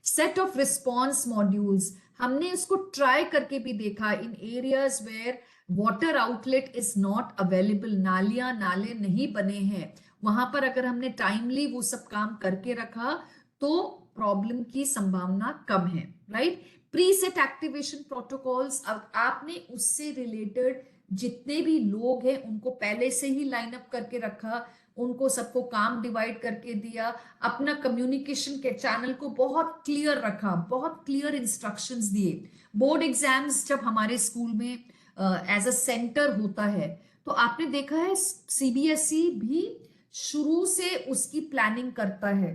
सेट ऑफ रिस्पॉन्स मॉड्यूल्स, हमने इसको ट्राई करके भी देखा in areas where water outlet is not available, नालियां नाले नहीं बने हैं, वहां पर अगर हमने टाइमली वो सब काम करके रखा तो प्रॉब्लम की संभावना कम है, राइट? प्रीसेट एक्टिवेशन प्रोटोकॉल्स, अब आपने उससे रिलेटेड जितने भी लोग हैं उनको पहले से ही लाइन अप करके रखा, उनको सबको काम डिवाइड करके दिया, अपना कम्युनिकेशन के चैनल को बहुत क्लियर रखा, बहुत क्लियर इंस्ट्रक्शंस दिए। बोर्ड एग्जाम्स जब हमारे स्कूल में एज अ सेंटर होता है तो आपने देखा है सीबीएसई भी शुरू से उसकी प्लानिंग करता है,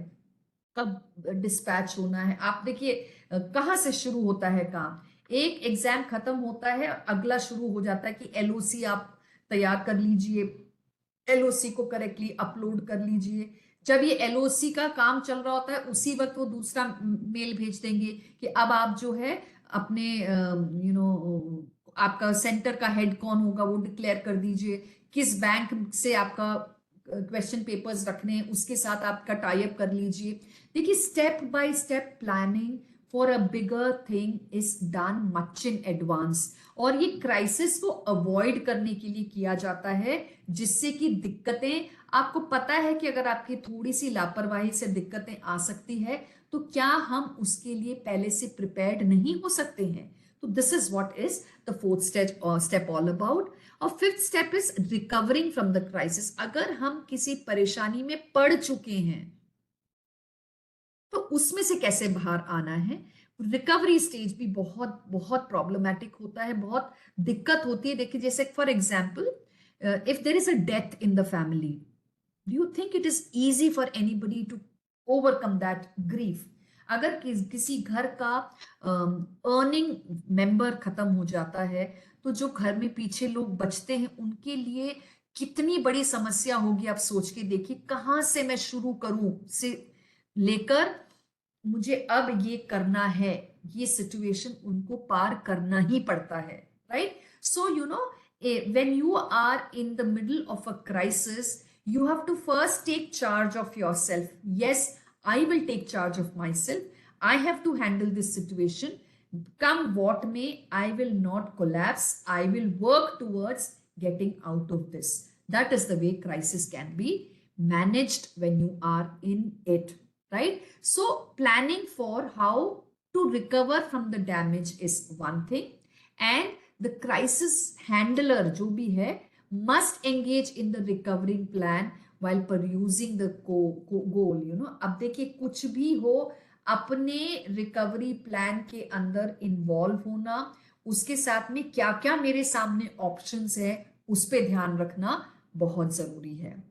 कब डिस्पैच होना है। आप देखिए कहाँ से शुरू होता है काम, एक एग्जाम खत्म होता है अगला शुरू हो जाता है कि एलओसी आप तैयार कर लीजिए, एलओसी को करेक्टली अपलोड कर लीजिए। जब ये एलओसी का काम चल रहा होता है उसी वक्त वो दूसरा मेल भेज देंगे कि अब आप जो है अपने आपका सेंटर का हेड कौन होगा वो डिक्लेयर कर दीजिए, किस बैंक से आपका क्वेश्चन पेपर्स रखने हैं उसके साथ आपका टाई अप कर लीजिए। देखिए, step by step planning for a bigger thing is done much in advance, और ये क्राइसिस को अवॉइड करने के लिए किया जाता है, जिससे कि दिक्कतें, आपको पता है कि अगर आपकी थोड़ी सी लापरवाही से दिक्कतें आ सकती है तो क्या हम उसके लिए पहले से प्रिपेयर्ड नहीं हो सकते हैं? तो this is what is the fourth step all about. और fifth step is recovering from the crisis. अगर हम किसी परेशानी में पड़ चुके हैं तो उसमें से कैसे बाहर आना है। रिकवरी स्टेज भी बहुत बहुत प्रॉब्लमेटिक होता है, बहुत दिक्कत होती है। देखिए, जैसे for example, if there is a death in the family, do you think it is easy for anybody to overcome that grief? अगर किसी घर का अर्निंग मेंबर खत्म हो जाता है, तो जो घर में पीछे लोग बचते हैं उनके लिए कितनी बड़ी समस्या होगी। आप सोच के देखिए, कहाँ से मैं शुरू करूं से लेकर मुझे अब ये करना है, ये सिचुएशन उनको पार करना ही पड़ता है, right? So you know, when you are in the middle of a crisis, you have to first take charge of yourself. Yes, I will take charge of myself. I have to handle this situation. Come what may, I will not collapse. I will work towards getting out of this. That is the way crisis can be managed when you are in it, right? So planning for how to recover from the damage is one thing, and the crisis handler जो भी है must engage in the recovering plan while pursuing the goal, you know. अब देखिए, कुछ भी हो, अपने recovery plan के अंदर इन्वॉल्व होना, उसके साथ में क्या क्या मेरे सामने ऑप्शंस है उस पे ध्यान रखना बहुत जरूरी है।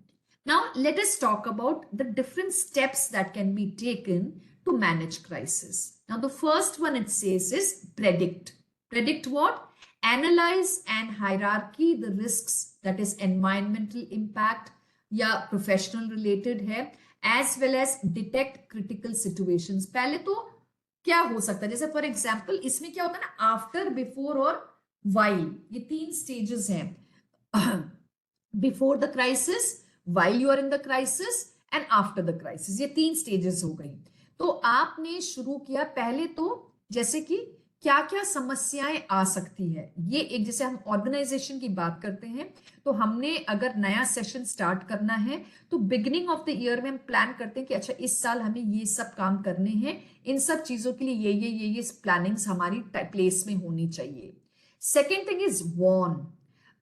Now, let us talk about the different steps that can be taken to manage crisis. Now, the first one it says is predict. Predict what? Analyze and hierarchy the risks, that is environmental impact या professional related है, as well as detect critical situations. पहले तो क्या हो सकता है, जैसे for example इसमें क्या होता है ना, आफ्टर, बिफोर और वाइल, ये 3 स्टेजेस हैं। Before the crisis, while you are in the crisis and after the crisis, ये 3 स्टेजेस हो गई। तो आपने शुरू किया पहले तो, जैसे कि क्या क्या समस्याएं आ सकती है, ये एक, जैसे हम ऑर्गेनाइजेशन की बात करते हैं, तो हमने अगर नया सेशन स्टार्ट करना है तो बिगिनिंग ऑफ द ईयर में हम प्लान करते हैं कि अच्छा इस साल हमें ये सब काम करने हैं, इन सब चीजों के लिए ये प्लानिंग्स हमारी प्लेस में होनी चाहिए। Second thing is warn,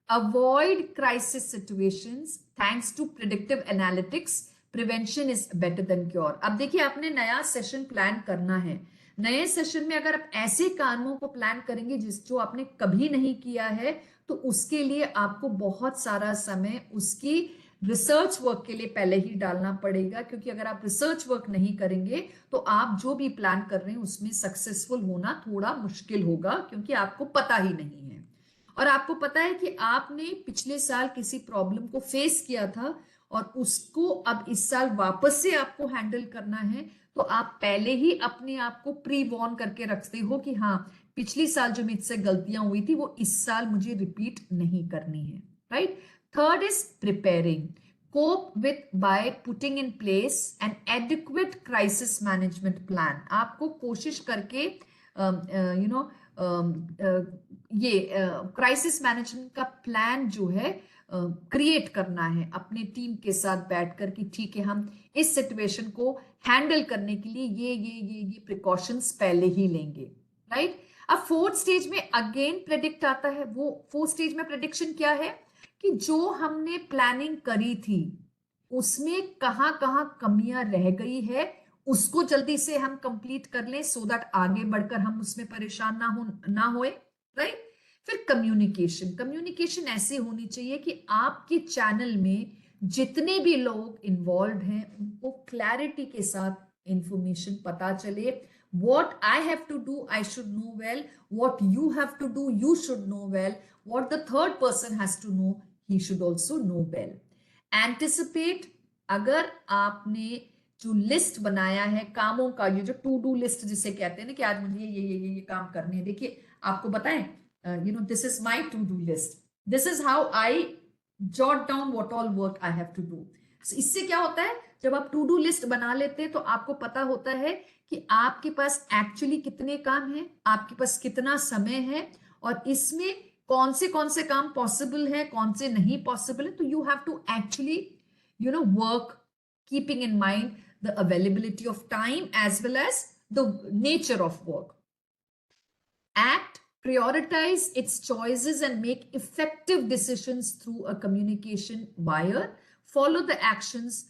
avoid crisis situations thanks to predictive analytics. Prevention is better than cure. अब देखिए, आपने नया सेशन प्लान करना है, नए सेशन में अगर आप ऐसे कामों को प्लान करेंगे जो आपने कभी नहीं किया है, तो उसके लिए आपको बहुत सारा समय उसकी रिसर्च वर्क के लिए पहले ही डालना पड़ेगा, क्योंकि अगर आप रिसर्च वर्क नहीं करेंगे तो आप जो भी प्लान कर रहे हैं उसमें सक्सेसफुल होना थोड़ा मुश्किल होगा, क्योंकि आपको पता ही नहीं है। और आपको पता है कि आपने पिछले साल किसी प्रॉब्लम को फेस किया था और उसको अब इस साल वापस से आपको हैंडल करना है, तो आप पहले ही अपने आप को प्री वॉर्न करके रखते हो कि हाँ, पिछली साल जो मुझसे गलतियां हुई थी वो इस साल मुझे रिपीट नहीं करनी है, right? Third is preparing, cope with by putting in place an adequate crisis management plan. आपको कोशिश करके ये क्राइसिस मैनेजमेंट का प्लान जो है क्रिएट करना है अपने टीम के साथ बैठकर, कि ठीक है, हम इस सिचुएशन को हैंडल करने के लिए ये प्रिकॉशंस पहले ही लेंगे, राइट? अब फोर्थ स्टेज में अगेन प्रेडिक्ट आता है। वो फोर्थ स्टेज में प्रेडिक्शन क्या है कि जो हमने प्लानिंग करी थी उसमें कहाँ कहाँ कमियां रह गई है, उसको जल्दी से हम कंप्लीट कर लें, सो दैट आगे बढ़कर हम उसमें परेशान ना होए, राइट? फिर कम्युनिकेशन, कम्युनिकेशन ऐसे होनी चाहिए कि आपके चैनल में जितने भी लोग इन्वॉल्व हैं उनको क्लैरिटी के साथ इंफॉर्मेशन पता चले। what I have to do, I should know well. What you have to do, you should know well. What the third person has to know, he should also know well. Anticipate, अगर आपने जो list बनाया है कामों का, ये जो to do list जिसे कहते हैं ना, कि आज मुझे ये काम करने हैं, देखिए आपको बताएं, this is my to do list, this is how I jot down what all work I have to do. इससे क्या होता है, जब आप टू डू लिस्ट बना लेते हैं तो आपको पता होता है कि आपके पास एक्चुअली कितने काम हैं, आपके पास कितना समय है, और इसमें कौन से काम पॉसिबल है, कौन से नहीं पॉसिबल है। तो you have to actually work keeping in mind the availability of time as well as the nature of work. Act, prioritize its choices and make effective decisions through a communication wire. Follow the actions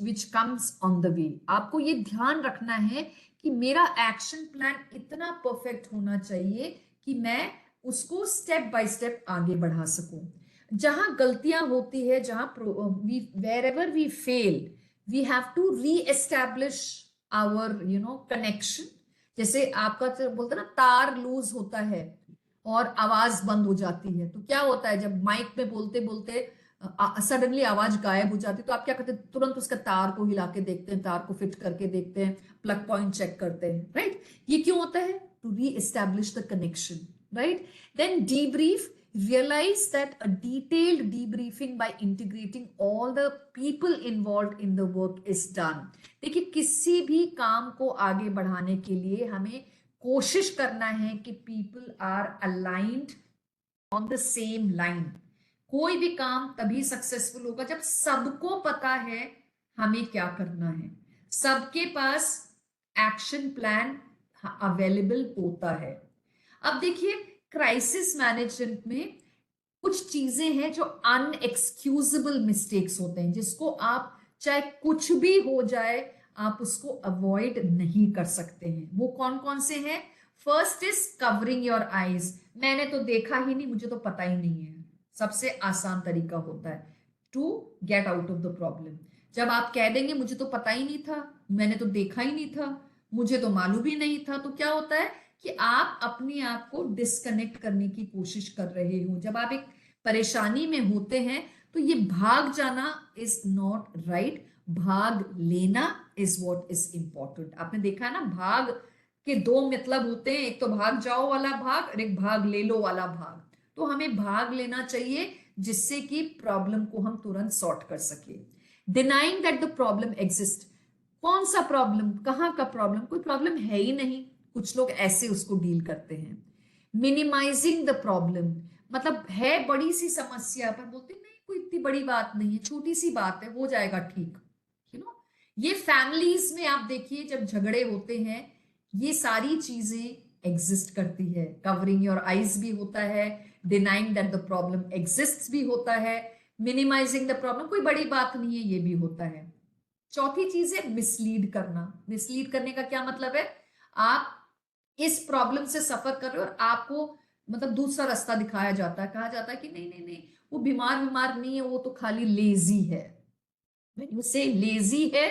which comes on the way. आपको ये ध्यान रखना है कि मेरा action plan इतना perfect होना चाहिए कि मैं उसको स्टेप बाय स्टेप आगे बढ़ा सकूं। जहां गलतियां होती है, जहां wherever we fail, we have to re-establish our connection. जैसे आपका तो बोलते हैं ना, तार लूज होता है और आवाज बंद हो जाती है, तो क्या होता है जब माइक में बोलते बोलते सडनली आवाज गायब हो जाती है, तो आप क्या करते हैं, तुरंत उसका तार को हिला के देखते हैं, तार को फिट करके देखते हैं, प्लग पॉइंट चेक करते हैं, राइट। ये क्यों होता है? To re-establish the connection, right. Then debrief, realize that a detailed debriefing by integrating all the people involved in the work is done। देखिए, किसी भी काम को आगे बढ़ाने के लिए हमें कोशिश करना है कि people are aligned on the same line. कोई भी काम तभी सक्सेसफुल होगा जब सबको पता है हमें क्या करना है, सबके पास एक्शन प्लान अवेलेबल होता है। अब देखिए, क्राइसिस मैनेजमेंट में कुछ चीजें हैं जो अनएक्सक्यूजेबल मिस्टेक्स होते हैं, जिसको आप चाहे कुछ भी हो जाए आप उसको अवॉइड नहीं कर सकते हैं। वो कौन कौन से हैं? First is covering your eyes. मैंने तो देखा ही नहीं, मुझे तो पता ही नहीं है, सबसे आसान तरीका होता है to get out of the problem. जब आप कह देंगे मुझे तो पता ही नहीं था, मैंने तो देखा ही नहीं था, मुझे तो मालूम ही नहीं था, तो क्या होता है कि आप अपने आप को डिस्कनेक्ट करने की कोशिश कर रहे हो। जब आप एक परेशानी में होते हैं तो ये भाग जाना इज नॉट राइट, भाग लेना इज व्हाट इज इंपॉर्टेंट। आपने देखा है ना, भाग के दो मतलब होते हैं, एक तो भाग जाओ वाला भाग और एक भाग ले लो वाला भाग। तो हमें भाग लेना चाहिए जिससे कि प्रॉब्लम को हम तुरंत सॉर्ट कर सके। Denying that the problem exist. कौन सा प्रॉब्लम, कहाँ का प्रॉब्लम? कोई प्रॉब्लम है ही नहीं, कुछ लोग ऐसे उसको डील करते हैं। मिनिमाइजिंग द प्रॉब्लम, मतलब है बड़ी सी समस्या पर बोलते नहीं कोई इतनी बड़ी बात नहीं है, छोटी सी बात है, हो जाएगा ठीक। ये फैमिलीज में आप देखिए जब झगड़े होते हैं ये सारी चीजें एग्जिस्ट करती है। कवरिंग योर आईज भी होता है, denying that the problem exist भी होता है, मिनिमाइजिंग द प्रॉब्लम कोई बड़ी बात नहीं है ये भी होता है। चौथी चीज है मिसलीड करना। मिसलीड करने का क्या मतलब है? आप इस प्रॉब्लम से सफर कर रहे हो और आपको मतलब दूसरा रास्ता दिखाया जाता है, कहा जाता है कि नहीं नहीं नहीं, वो बीमार बीमार नहीं है, वो तो खाली लेजी है। When you say lazy है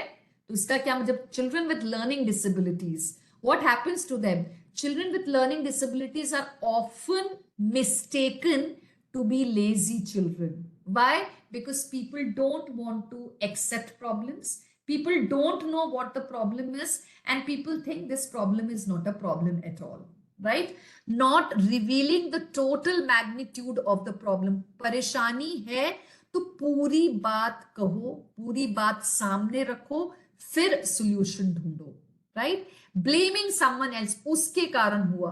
तो इसका क्या मतलब? children with learning disabilities, what happens to them? Children with learning disabilities are often mistaken to be lazy children. Why? Because people don't want to accept problems, people don't know what the problem is, and people think this problem is not a problem at all, right? Not revealing the total magnitude of the problem। परेशानी है तो पूरी बात कहो, पूरी बात सामने रखो, फिर सॉल्यूशन ढूंढो, राइट। ब्लेमिंग समवन एल्स, उसके कारण हुआ,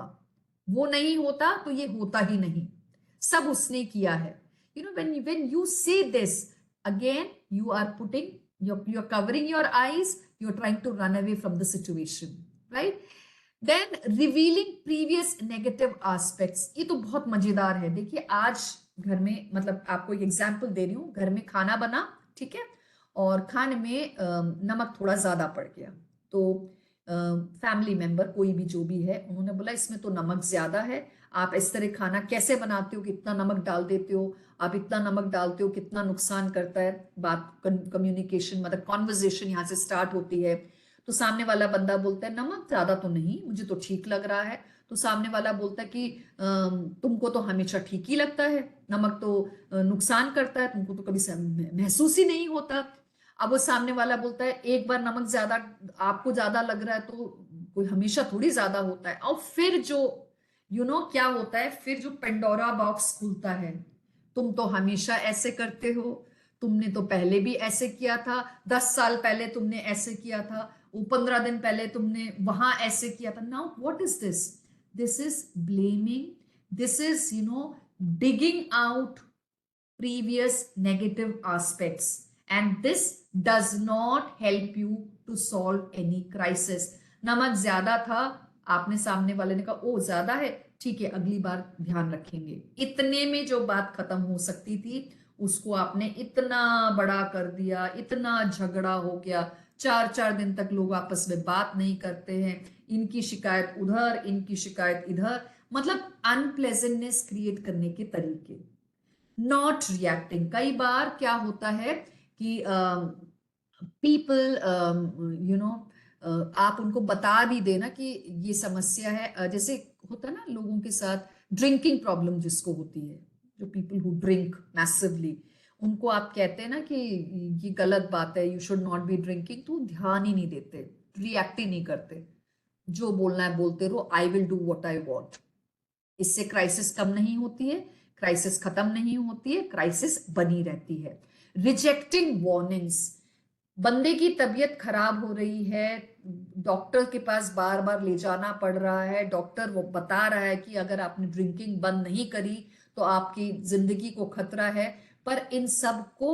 वो नहीं होता तो ये होता ही नहीं, सब उसने किया है। when you say this, again you are putting, you're covering your eyes, you're trying to run away from the situation, right? Then revealing previous negative aspects, ये तो बहुत मजेदार है। देखिए आज घर में, मतलब आपको एक एग्जांपल दे रही हूँ, घर में खाना बना, ठीक है, और खाने में नमक थोड़ा ज्यादा पड़ गया, तो फैमिली मेंबर कोई भी जो भी है उन्होंने बोला इसमें तो नमक ज्यादा है, आप इस तरह खाना कैसे बनाते हो, कितना नमक डाल देते हो, आप इतना नमक डालते हो, कितना नुकसान करता है। बात कम्युनिकेशन मतलब कॉन्वर्जेशन यहाँ से स्टार्ट होती है। तो सामने वाला बंदा बोलता है नमक ज्यादा तो नहीं, मुझे तो ठीक लग रहा है। तो सामने वाला बोलता है कि तुमको तो हमेशा ठीक ही लगता है, नमक तो नुकसान करता है, तुमको तो कभी महसूस ही नहीं होता। अब वो सामने वाला बोलता है एक बार नमक ज्यादा आपको ज्यादा लग रहा है तो कोई हमेशा थोड़ी ज्यादा होता है। और फिर जो क्या होता है, फिर जो पेंडोरा बॉक्स खुलता है, तुम तो हमेशा ऐसे करते हो, तुमने तो पहले भी ऐसे किया था, 10 साल पहले तुमने ऐसे किया था, वो 15 दिन पहले तुमने वहां ऐसे किया था। Now what is this? This is blaming, this is digging out previous negative aspects, and this does not help you to solve any crisis। नमक ज्यादा था, आपने सामने वाले ने कहा ओ ज्यादा है, ठीक है अगली बार ध्यान रखेंगे, इतने में जो बात खत्म हो सकती थी उसको आपने इतना बड़ा कर दिया, इतना झगड़ा हो गया, 4-4 दिन तक लोग आपस में बात नहीं करते हैं, इनकी शिकायत उधर, इनकी शिकायत इधर, मतलब अनप्लेजेंटनेस क्रिएट करने के तरीके। नॉट रिएक्टिंग, कई बार क्या होता है कि पीपल आप उनको बता भी देना कि ये समस्या है। जैसे होता है ना लोगों के साथ ड्रिंकिंग प्रॉब्लम जिसको होती है, जो पीपल हु ड्रिंक मैसिवली, उनको आप कहते हैं ना कि ये गलत बात है, you should not be drinking, तो ध्यान ही नहीं देते, रिएक्ट ही नहीं करते, जो बोलना है बोलते रहो, I will do what I want. इससे क्राइसिस कम नहीं होती है, क्राइसिस खत्म नहीं होती है, क्राइसिस बनी रहती है। रिजेक्टिंग वार्निंग्स, बंदे की तबीयत खराब हो रही है, डॉक्टर के पास बार बार ले जाना पड़ रहा है, डॉक्टर वो बता रहा है कि अगर आपने ड्रिंकिंग बंद नहीं करी तो आपकी जिंदगी को खतरा है, पर इन सब को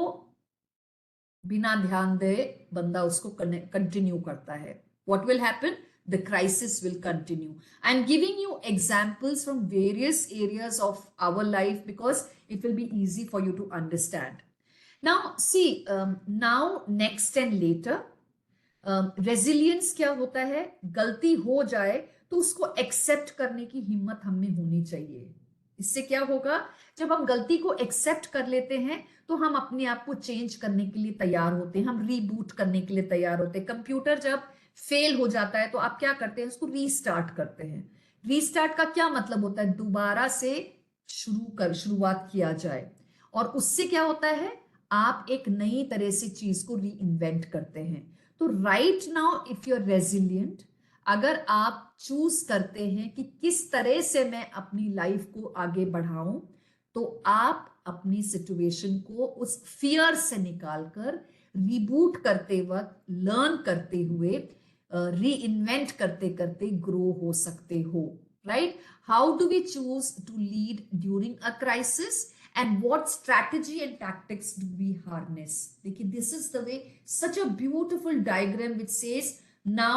बिना ध्यान दे बंदा उसको कंटिन्यू करता है। What will happen? The crisis will continue. I'm giving you examples from various areas of our life because it will be easy for you to understand. Now, see, now, next and later, resilience क्या होता है? गलती हो जाए तो उसको accept करने की हिम्मत हमें होनी चाहिए। इससे क्या होगा? जब हम गलती को एक्सेप्ट कर लेते हैं तो हम अपने आप को चेंज करने के लिए तैयार होते हैं, हम रीबूट करने के लिए तैयार होते हैं। कंप्यूटर जब फेल हो जाता है तो आप क्या करते हैं? उसको रीस्टार्ट करते हैं। रीस्टार्ट का क्या मतलब होता है? दोबारा से शुरुआत किया जाए, और उससे क्या होता है? आप एक नई तरह से चीज को री इन्वेंट करते हैं। तो right now if you are resilient, अगर आप चूज करते हैं कि किस तरह से मैं अपनी लाइफ को आगे बढ़ाऊं, तो आप अपनी सिचुएशन को उस फियर से निकालकर रिबूट करते वक्त, लर्न करते हुए, री इन्वेंट करते करते ग्रो हो सकते हो। Right? How do we choose to lead during a crisis and what strategy and tactics do we harness? देखिए, this is the way, such a beautiful diagram which says now,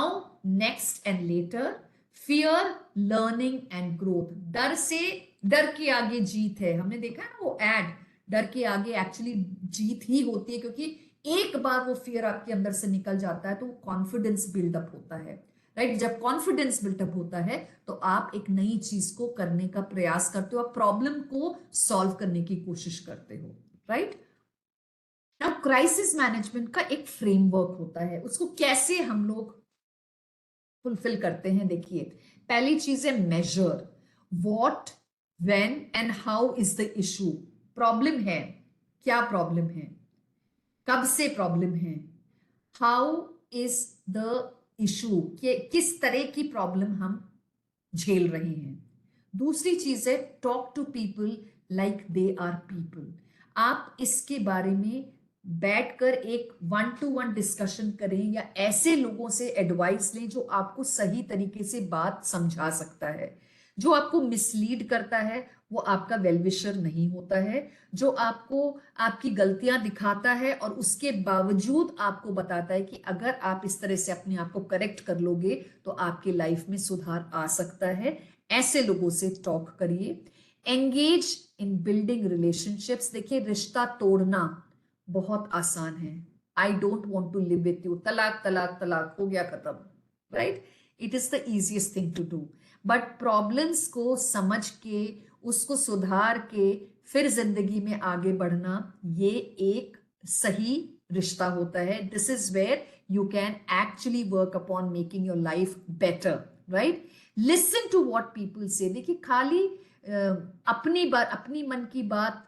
next and later, fear, learning and growth. डर से, डर के आगे जीत है। हमने देखा है ना वो एड, डर के आगे एक्चुअली जीत ही होती है, क्योंकि एक बार वो फियर आपके अंदर से निकल जाता है तो कॉन्फिडेंस बिल्डअप होता है। राइट? जब कॉन्फिडेंस बिल्टअप होता है तो आप एक नई चीज को करने का प्रयास करते हो, आप प्रॉब्लम को सॉल्व करने की कोशिश करते हो। राइट? नाउ, क्राइसिस मैनेजमेंट का एक फ्रेमवर्क होता है, उसको कैसे हम लोग फुलफिल करते हैं? देखिए, पहली चीज है major. What, when and how is the issue. Problem है, क्या प्रॉब्लम है, कब से प्रॉब्लम है, हाउ इज द इशू, किस तरह की प्रॉब्लम हम झेल रहे हैं। दूसरी चीज है talk to people like they are people. आप इसके बारे में बैठकर एक 1-to-1 डिस्कशन करें, या ऐसे लोगों से एडवाइस लें जो आपको सही तरीके से बात समझा सकता है। जो आपको मिसलीड करता है वो आपका वेलविशर नहीं होता है। जो आपको आपकी गलतियां दिखाता है और उसके बावजूद आपको बताता है कि अगर आप इस तरह से अपने आप को करेक्ट कर लोगे तो आपकी लाइफ में सुधार आ सकता है, ऐसे लोगों से टॉक करिए। Engage in building relationships. देखिए, रिश्ता तोड़ना बहुत आसान है। I don't want to live with you, तलाक तलाक तलाक, हो गया खत्म। Right? It is the easiest thing to do. But problems को समझ के, उसको सुधार के, फिर जिंदगी में आगे बढ़ना, ये एक सही रिश्ता होता है। This is where you can actually work upon making your life better. Right? Listen to what people say. देखिए, खाली अपनी मन की बात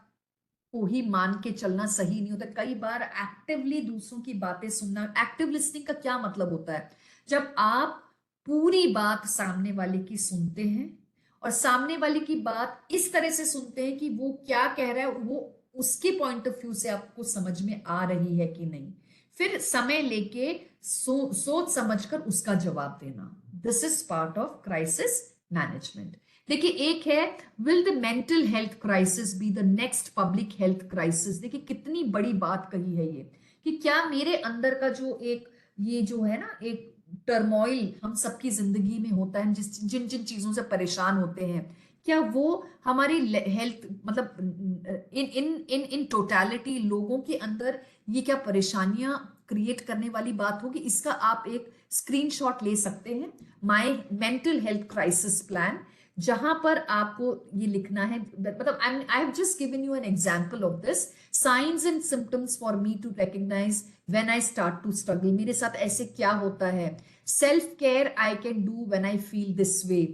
को ही मान के चलना सही नहीं होता। कई बार एक्टिवली दूसरों की बातें सुनना। एक्टिव लिसनिंग का क्या मतलब होता है? जब आप पूरी बात सामने वाले की सुनते हैं और सामने वाले की बात इस तरह से सुनते हैं कि वो क्या कह रहा है, वो उसके पॉइंट ऑफ व्यू से आपको समझ में आ रही है कि नहीं, फिर समय लेके सोच समझकर उसका जवाब देना। This is part of crisis management. देखिए, एक है, will the mental health crisis be the next public health crisis. देखिए, कितनी बड़ी बात कही है ये, कि क्या मेरे अंदर का जो एक, ये जो है ना, एक टर्मोइल हम सबकी जिंदगी में होता है, जिन जिन चीजों से परेशान होते हैं, क्या वो हमारी हेल्थ, मतलब इन इन इन इन टोटलिटी लोगों के अंदर ये क्या परेशानियां क्रिएट करने वाली बात होगी? इसका आप एक स्क्रीनशॉट ले सकते हैं। My mental health crisis plan, जहां पर आपको ये लिखना है, मतलब I have just given you an example of this, signs and symptoms for me to recognise when I start to struggle, मेरे साथ ऐसे क्या होता है, self care I can do when I feel this way,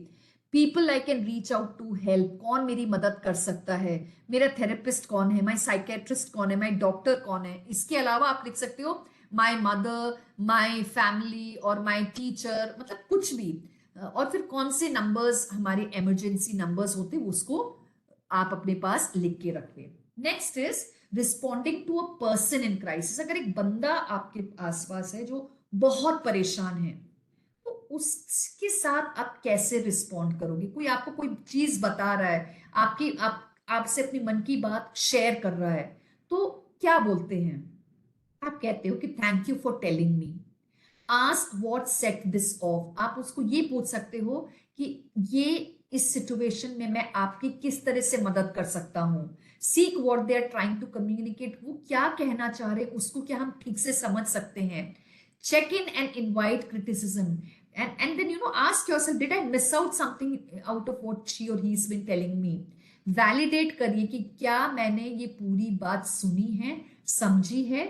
people I can reach out to help, कौन मेरी मदद कर सकता है, मेरा थेरेपिस्ट कौन है, माई साइकेट्रिस्ट कौन है, माई डॉक्टर कौन है। इसके अलावा आप लिख सकते हो माई मदर, माई फैमिली और माई टीचर, मतलब कुछ भी। और फिर कौन से नंबर्स हमारे इमरजेंसी नंबर्स होते हैं उसको आप अपने पास लिख के रखें। Next is responding to a person in crisis. अगर एक बंदा आपके आसपास है जो बहुत परेशान है, तो उसके साथ आप कैसे रिस्पॉन्ड करोगे? कोई आपको कोई चीज बता रहा है, आपसे अपनी मन की बात शेयर कर रहा है, तो क्या बोलते हैं? आप कहते हो कि thank you for telling me, ask what set this of. आप उसको ये पूछ सकते हो कि ये इस सिचुएशन में मैं आपकी किस तरह से मदद कर सकता हूं। Seek what they are trying to communicate, वो क्या कहना चाह रहे उसको क्या हम ठीक से समझ सकते हैं। Check in and invite criticism, and then ask yourself, did I miss out something out of what she or he's been telling me? Validate करिए कि क्या मैंने ये पूरी बात सुनी है, समझी है,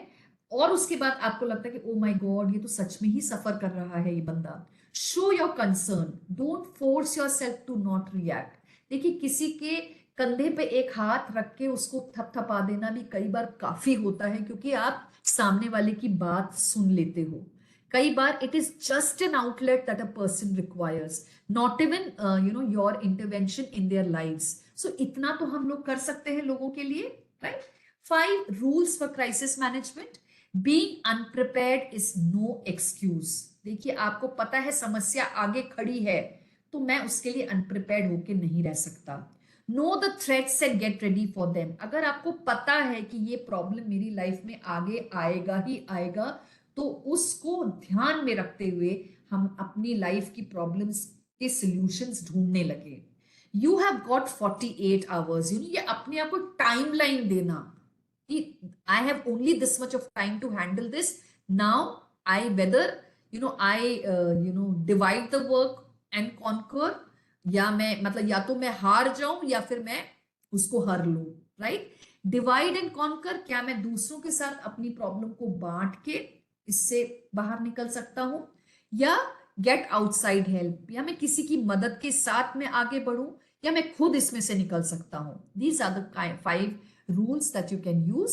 और उसके बाद आपको लगता है कि ओ माय गॉड ये तो सच में ही सफर कर रहा है ये बंदा। Show your concern, don't force yourself to not react. देखिए, किसी के कंधे पे एक हाथ रख के उसको थपथपा देना भी कई बार काफी होता है, क्योंकि आप सामने वाले की बात सुन लेते हो। कई बार it is just an outlet that a person requires, not even your intervention in their lives. So इतना तो हम लोग कर सकते हैं लोगों के लिए, right? 5 rules for crisis management. Being unprepared is no excuse. देखिए, आपको पता है समस्या आगे खड़ी है, तो मैं उसके लिए अनप्रिपेयर्ड होके नहीं रह सकता। Know the threats and get ready for them. अगर आपको पता है कि ये प्रॉब्लम मेरी लाइफ में आगे आएगा ही आएगा, तो उसको ध्यान में रखते हुए हम अपनी लाइफ की प्रॉब्लम्स के सॉल्यूशंस ढूंढने लगे। यू हैव गॉट 48 आवर्स, ये अपने आप को टाइमलाइन देना कि I have only this much of time to handle this. Now I whether divide the work and conquer, या मैं मतलब या तो मैं हार जाऊं या फिर मैं उसको हर लूं, राइट? डिवाइड एंड कॉन्कर, क्या मैं दूसरों के साथ अपनी प्रॉब्लम को बांट के इससे बाहर निकल सकता हूं, या गेट आउटसाइड हेल्प, या मैं किसी की मदद के साथ में आगे बढ़ूं, या मैं खुद इसमें से निकल सकता हूं। These are the 5 rules that you can use.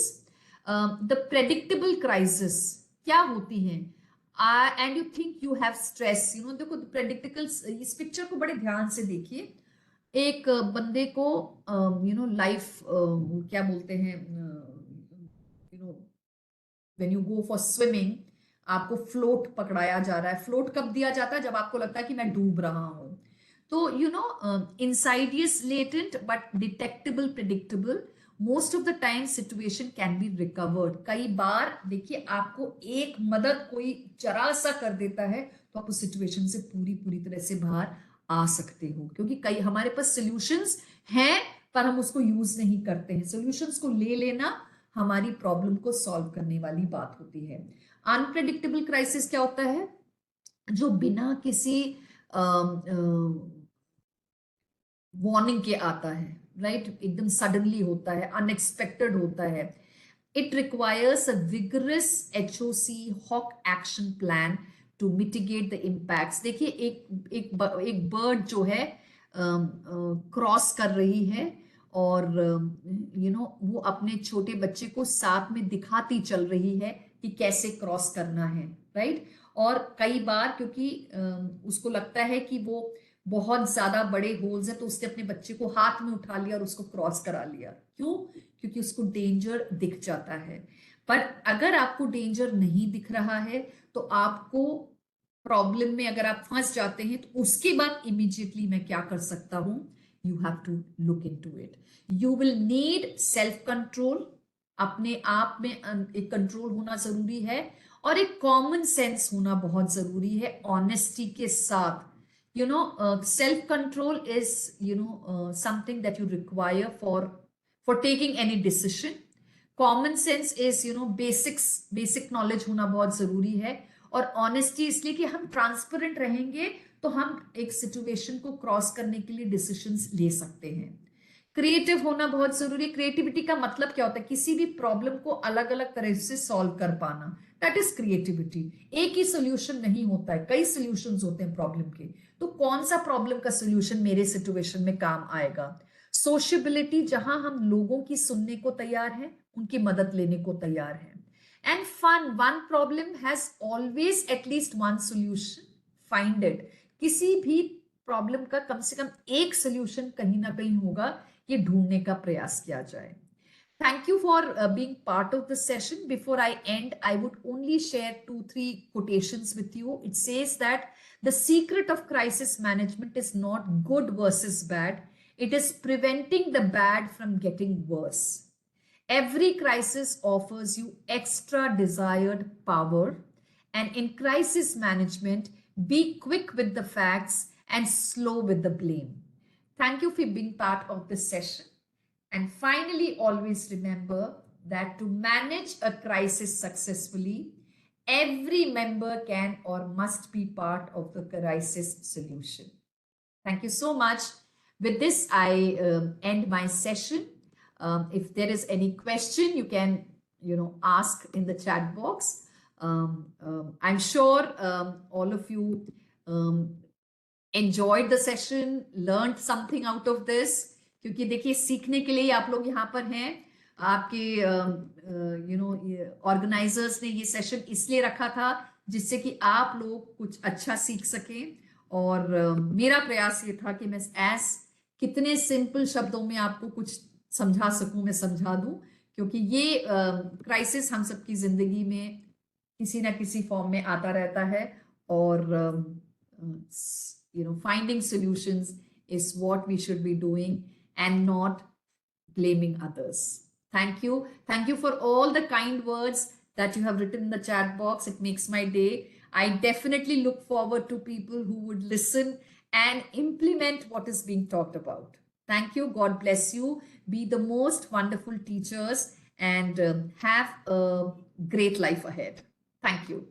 The predictable crisis क्या होती हैं? And you think you have stress, देखो प्रेडिक्टेबल, इस पिक्चर को बड़े ध्यान से देखिए। एक बंदे को लाइफ क्या बोलते हैं, when you go for swimming, आपको फ्लोट पकड़ाया जा रहा है। फ्लोट कब दिया जाता है? जब आपको लगता है कि मैं डूब रहा हूं। तो insidious latent but detectable predictable, most of the time situation can be recovered। कई बार देखिए, आपको एक मदद कोई जरा सा कर देता है तो आप उस सिचुएशन से पूरी पूरी तरह से बाहर आ सकते हो, क्योंकि कई हमारे पास सॉल्यूशंस हैं पर हम उसको यूज नहीं करते हैं। सॉल्यूशंस को ले लेना हमारी प्रॉब्लम को सॉल्व करने वाली बात होती है। अनप्रेडिक्टेबल क्राइसिस क्या होता है? जो बिना किसी वार्निंग के आता है, राइट? एकदम सडनली होता है, अनएक्सपेक्टेड होता है। It requires a vigorous HOC hoc action plan to mitigate the impacts. देखिए, एक बर्ड जो है क्रॉस कर रही है, और वो अपने छोटे बच्चे को साथ में दिखाती चल रही है कि कैसे क्रॉस करना है, राइट? और कई बार क्योंकि उसको लगता है कि वो बहुत ज्यादा बड़े होल्स है, तो उसने अपने बच्चे को हाथ में उठा लिया और उसको क्रॉस करा लिया। क्यों? क्योंकि उसको डेंजर दिख जाता है। पर अगर आपको डेंजर नहीं दिख रहा है, तो आपको प्रॉब्लम में अगर आप फंस जाते हैं, तो उसके बाद इमीडिएटली मैं क्या कर सकता हूं? You have to look into it. You will need self control, अपने आप में एक कंट्रोल होना जरूरी है, और एक कॉमन सेंस होना बहुत जरूरी है, ऑनेस्टी के साथ। Self control is something that you require for taking any decision. Common sense is basic knowledge होना बहुत जरूरी है। और ऑनेस्टी इसलिए कि हम ट्रांसपेरेंट रहेंगे तो हम एक सिचुएशन को क्रॉस करने के लिए डिसीजंस ले सकते हैं। क्रिएटिव होना बहुत जरूरी है। क्रिएटिविटी का मतलब क्या होता है? किसी भी प्रॉब्लम को अलग अलग तरह से सॉल्व कर पाना, दैट इज क्रिएटिविटी। एक ही सोल्यूशन नहीं होता है, कई सोल्यूशंस होते हैं प्रॉब्लम के। तो कौन सा प्रॉब्लम का सोल्यूशन मेरे सिचुएशन में काम आएगा? सोशबिलिटी, जहां हम लोगों की सुनने को तैयार हैं, उनकी मदद लेने को तैयार हैं। And fun, one problem has always at least one solution, find it. किसी भी प्रॉब्लम का कम से कम एक सोल्यूशन कहीं ना कहीं होगा, ये ढूंढने का प्रयास किया जाए। Thank you for being part of the session. Before I end, I would only share 2-3 quotations with you. It says that the secret of crisis management is not good versus bad. It is preventing the bad from getting worse. Every crisis offers you extra desired power. And in crisis management, be quick with the facts and slow with the blame. Thank you for being part of this session. And finally, always remember that to manage a crisis successfully, every member can or must be part of the crisis solution. Thank you so much. With this, I end my session. If there is any question, you can, ask in the chat box. I'm sure all of you enjoyed the session, learned something out of this. क्योंकि देखिए, सीखने के लिए आप लोग यहाँ पर हैं। आपके ऑर्गेनाइजर्स ने ये सेशन इसलिए रखा था जिससे कि आप लोग कुछ अच्छा सीख सकें। और मेरा प्रयास ये था कि मैं कितने सिंपल शब्दों में आपको कुछ समझा सकूं, मैं समझा दूं। क्योंकि ये क्राइसिस हम सबकी जिंदगी में किसी ना किसी फॉर्म में आता रहता है। और finding solutions is what we should be doing and not blaming others. Thank you. Thank you for all the kind words that you have written in the chat box. It makes my day. I definitely look forward to people who would listen and implement what is being talked about. Thank you. God bless you. Be the most wonderful teachers and have a great life ahead. Thank you.